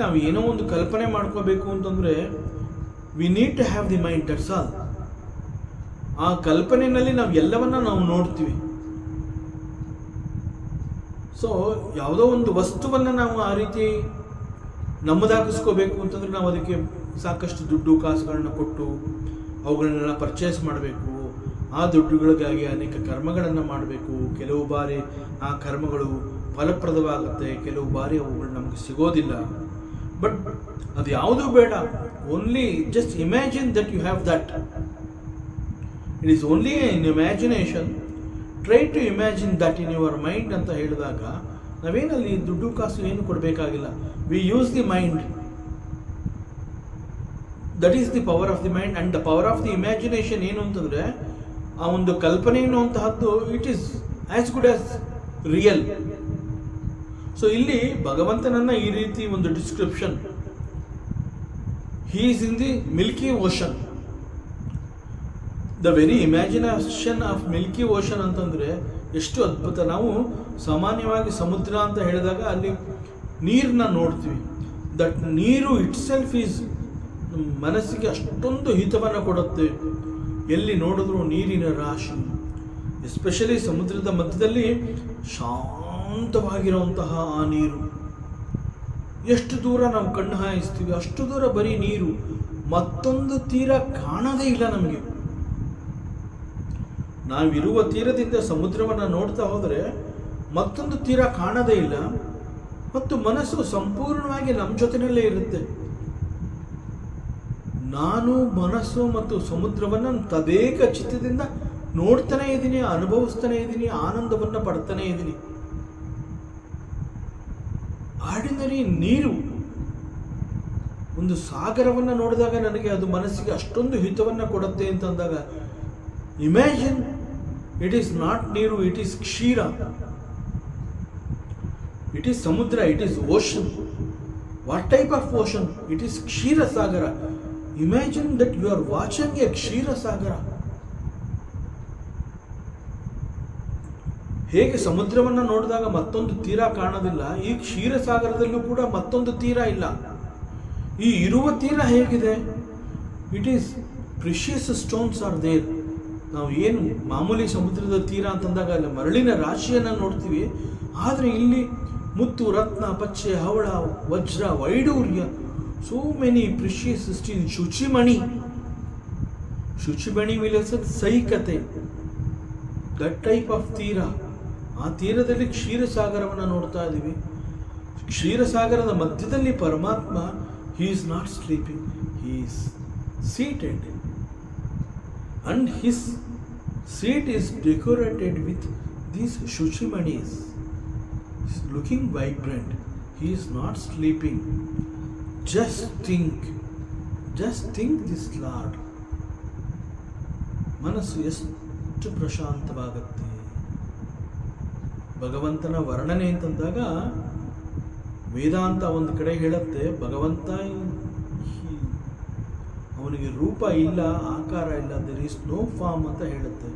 ನಾವು ಏನೋ ಒಂದು ಕಲ್ಪನೆ ಮಾಡ್ಕೋಬೇಕು ಅಂತಂದರೆ we need to have the mind, that's all. ಆ ಕಲ್ಪನೆಯಲ್ಲಿ ನಾವು ಎಲ್ಲವನ್ನ ನಾವು ನೋಡ್ತೀವಿ. ಸೊ ಯಾವುದೋ ಒಂದು ವಸ್ತುವನ್ನು ನಾವು ಆ ರೀತಿ ನಮ್ಮದಾಗಿಸ್ಕೋಬೇಕು ಅಂತಂದರೆ ನಾವು ಅದಕ್ಕೆ ಸಾಕಷ್ಟು ದುಡ್ಡು ಕಾಸುಗಳನ್ನ ಕೊಟ್ಟು ಅವುಗಳನ್ನೆಲ್ಲ ಪರ್ಚೇಸ್ ಮಾಡಬೇಕು. ಆ ದುಡ್ಡುಗಳಿಗಾಗಿ ಅನೇಕ ಕರ್ಮಗಳನ್ನು ಮಾಡಬೇಕು. ಕೆಲವು ಬಾರಿ ಆ ಕರ್ಮಗಳು ಫಲಪ್ರದವಾಗುತ್ತೆ, ಕೆಲವು ಬಾರಿ ಅವುಗಳು ನಮಗೆ ಸಿಗೋದಿಲ್ಲ. ಬಟ್ ಅದು ಯಾವುದೂ ಬೇಡ, only just imagine that you have that. It is only in imagination. Try to imagine that in your mind ಅಂತ ಹೇಳಿದಾಗ ನಾವೇನಲ್ಲಿ ದುಡ್ಡು ಕಾಸು ಏನು ಕೊಡಬೇಕಾಗಿಲ್ಲ. We use the mind. That is the power of the mind. And the power of the imagination ಏನು ಅಂತಂದರೆ, ಆ ಒಂದು ಕಲ್ಪನೆ ಎನ್ನುವಂತಹದ್ದು it is as good as real. So ಇಲ್ಲಿ ಭಗವಂತನನ್ನ ಈ ರೀತಿ ಒಂದು description, he is in the milky ocean. The very imagination of Milky ocean ಅಂತಂದರೆ ಎಷ್ಟು ಅದ್ಭುತ. ನಾವು ಸಾಮಾನ್ಯವಾಗಿ ಸಮುದ್ರ ಅಂತ ಹೇಳಿದಾಗ ಅಲ್ಲಿ ನೀರನ್ನ ನೋಡ್ತೀವಿ. ದಟ್ ನೀರು ಇಟ್ ಸೆಲ್ಫ್ ಈಸ್ ಮನಸ್ಸಿಗೆ ಅಷ್ಟೊಂದು ಹಿತವನ್ನು ಕೊಡುತ್ತೆ. ಎಲ್ಲಿ ನೋಡಿದ್ರು ನೀರಿನ ರಾಶಿ, ಎಸ್ಪೆಷಲಿ ಸಮುದ್ರದ ಮಧ್ಯದಲ್ಲಿ ಶಾಂತವಾಗಿರುವಂತಹ ಆ ನೀರು. ಎಷ್ಟು ದೂರ ನಾವು ಕಣ್ಣು ಹಾಯಿಸ್ತೀವಿ ಅಷ್ಟು ದೂರ ಬರೀ ನೀರು, ಮತ್ತೊಂದು ತೀರ ಕಾಣದೇ ಇಲ್ಲ ನಮಗೆ. ನಾವಿರುವ ತೀರದಿಂದ ಸಮುದ್ರವನ್ನು ನೋಡ್ತಾ ಹೋದರೆ ಮತ್ತೊಂದು ತೀರ ಕಾಣದೇ ಇಲ್ಲ, ಮತ್ತು ಮನಸ್ಸು ಸಂಪೂರ್ಣವಾಗಿ ನಮ್ಮ ಜೊತೆಯಲ್ಲೇ ಇರುತ್ತೆ. ನಾನು ಮನಸ್ಸು ಮತ್ತು ಸಮುದ್ರವನ್ನು ತದೇಕ ಚಿತ್ತದಿಂದ ನೋಡ್ತಾನೆ ಇದ್ದೀನಿ, ಅನುಭವಿಸ್ತಾನೆ ಇದ್ದೀನಿ, ಆನಂದವನ್ನು ಪಡ್ತಾನೆ ಇದ್ದೀನಿ. ಆರ್ಡಿನರಿ ನೀರು, ಒಂದು ಸಾಗರವನ್ನು ನೋಡಿದಾಗ ನನಗೆ ಅದು ಮನಸ್ಸಿಗೆ ಅಷ್ಟೊಂದು ಹಿತವನ್ನು ಕೊಡುತ್ತೆ ಅಂತಂದಾಗ, ಇಮ್ಯಾಜಿನ್ ಇಟ್ ಈಸ್ ನಾಟ್ ನೀರು, it is Ksheera, it is ಸಮುದ್ರ, it is ocean. What type of ocean? It is Ksheera Sagara. Imagine that you are watching a ಕ್ಷೀರ ಸಾಗರ. ಹೇಗೆ ಸಮುದ್ರವನ್ನು ನೋಡಿದಾಗ ಮತ್ತೊಂದು ತೀರ ಕಾಣೋದಿಲ್ಲ, ಈ ಕ್ಷೀರ ಸಾಗರದಲ್ಲೂ ಕೂಡ ಮತ್ತೊಂದು ತೀರ ಇಲ್ಲ. ಈ ಇರುವ ತೀರ ಹೇಗಿದೆ? It is precious stones are there. ನಾವು ಏನು ಮಾಮೂಲಿ ಸಮುದ್ರದ ತೀರ ಅಂತಂದಾಗ ಅಲ್ಲಿ ಮರಳಿನ ರಾಶಿಯನ್ನು ನೋಡ್ತೀವಿ, ಆದರೆ ಇಲ್ಲಿ ಮುತ್ತು, ರತ್ನ, ಪಚ್ಚೆ, ಹವಳ, ವಜ್ರ, ವೈಡೂರ್ಯ, ಸೋ ಮೆನಿ ಪ್ರಿಷಿಯಸ್ ಸ್ಟೀಲ್, ಶುಚಿಮಣಿ ವಿಲಸದ ಸೈಕತೆ, ದಟ್ ಟೈಪ್ ಆಫ್ ತೀರ. ಆ ತೀರದಲ್ಲಿ ಕ್ಷೀರಸಾಗರವನ್ನು ನೋಡ್ತಾ ಇದ್ದೀವಿ. ಕ್ಷೀರಸಾಗರದ ಮಧ್ಯದಲ್ಲಿ Paramatma, he is not sleeping, he is seated, and his seat is decorated with these shuchimanis. He's looking vibrant. He is not sleeping. Just think this Lord. ಮನಸ್ಸು ಎಷ್ಟು ಪ್ರಶಾಂತವಾಗುತ್ತೆ. ಭಗವಂತನ ವರ್ಣನೆ ಅಂತಂದಾಗ ವೇದಾಂತ ಒಂದು ಕಡೆ ಹೇಳುತ್ತೆ, ಭಗವಂತ ಅವನಿಗೆ ರೂಪ ಇಲ್ಲ, ಆಕಾರ ಇಲ್ಲ, ದರ್ ಈಸ್ ನೋ ಫಾರ್ಮ್ ಅಂತ ಹೇಳುತ್ತೆ.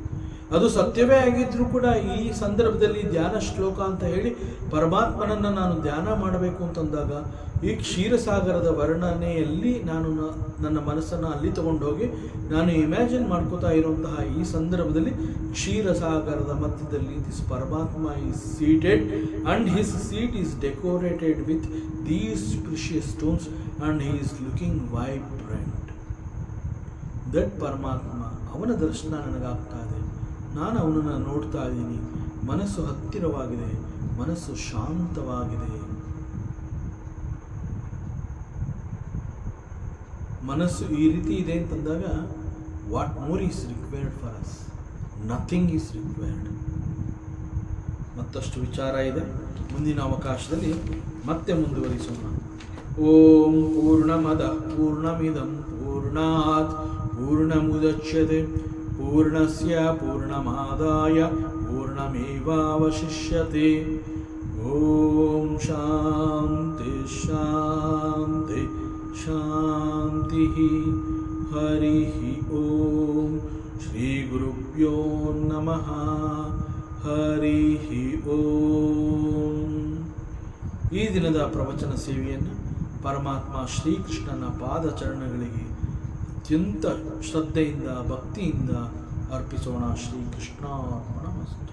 ಅದು ಸತ್ಯವೇ ಆಗಿದ್ರೂ ಕೂಡ ಈ ಸಂದರ್ಭದಲ್ಲಿ ಧ್ಯಾನ ಶ್ಲೋಕ ಅಂತ ಹೇಳಿ ಪರಮಾತ್ಮನನ್ನು ನಾನು ಧ್ಯಾನ ಮಾಡಬೇಕು ಅಂತಂದಾಗ ಈ ಕ್ಷೀರಸಾಗರದ ವರ್ಣನೆಯಲ್ಲಿ ನಾನು ನನ್ನ ಮನಸ್ಸನ್ನು ಅಲ್ಲಿ ತಗೊಂಡೋಗಿ ನಾನು ಇಮ್ಯಾಜಿನ್ ಮಾಡ್ಕೋತಾ ಇರುವಂತಹ ಈ ಸಂದರ್ಭದಲ್ಲಿ ಕ್ಷೀರಸಾಗರದ ಮಧ್ಯದಲ್ಲಿ ದಿಸ್ ಪರಮಾತ್ಮ is seated and his seat is decorated with these precious stones and he is looking vibrant. That ಪರಮಾತ್ಮ, ಅವನ ದರ್ಶನ ನನಗಾಗ್ತಾ ಇದೆ, ನಾನು ಅವನನ್ನು ನೋಡ್ತಾ ಇದ್ದೀನಿ, ಮನಸ್ಸು ಹತ್ತಿರವಾಗಿದೆ, ಮನಸ್ಸು ಶಾಂತವಾಗಿದೆ. ಮನಸ್ಸು ಈ ರೀತಿ ಇದೆ ಅಂತಂದಾಗ what more is required for us? Nothing is required. ಮತ್ತಷ್ಟು ವಿಚಾರ ಇದೆ, ಮುಂದಿನ ಅವಕಾಶದಲ್ಲಿ ಮತ್ತೆ ಮುಂದುವರಿಸೋಣ. ಓಂ ಪೂರ್ಣಮದ ಪೂರ್ಣಮಿದಂ ಪೂರ್ಣಾತ್ ಪೂರ್ಣಮುದಚ್ಯತೆ ಪೂರ್ಣಸ್ಯ ಪೂರ್ಣಮಾದಾಯ ಪೂರ್ಣಮೇವಾವಶಿಷ್ಯತೆ. ಓಂ ಶಾಂತಿ ಶಾಂತಿ ಶಾಂತಿ. ಹರಿ ಓಂ. ಶ್ರೀ ಗುರುಭ್ಯೋ ನಮಃ. ಹರಿ ಓಂ. ಈ ದಿನದ ಪ್ರವಚನ ಸೇವೆಯನ್ನು ಪರಮಾತ್ಮ ಶ್ರೀಕೃಷ್ಣನ ಪಾದಚರಣಗಳಿಗೆ ಅತ್ಯಂತ ಶ್ರದ್ಧೆಯಿಂದ ಭಕ್ತಿಯಿಂದ ಅರ್ಪಿಸೋಣ. ಶ್ರೀಕೃಷ್ಣಾರ್ಪಣಮಸ್ತು.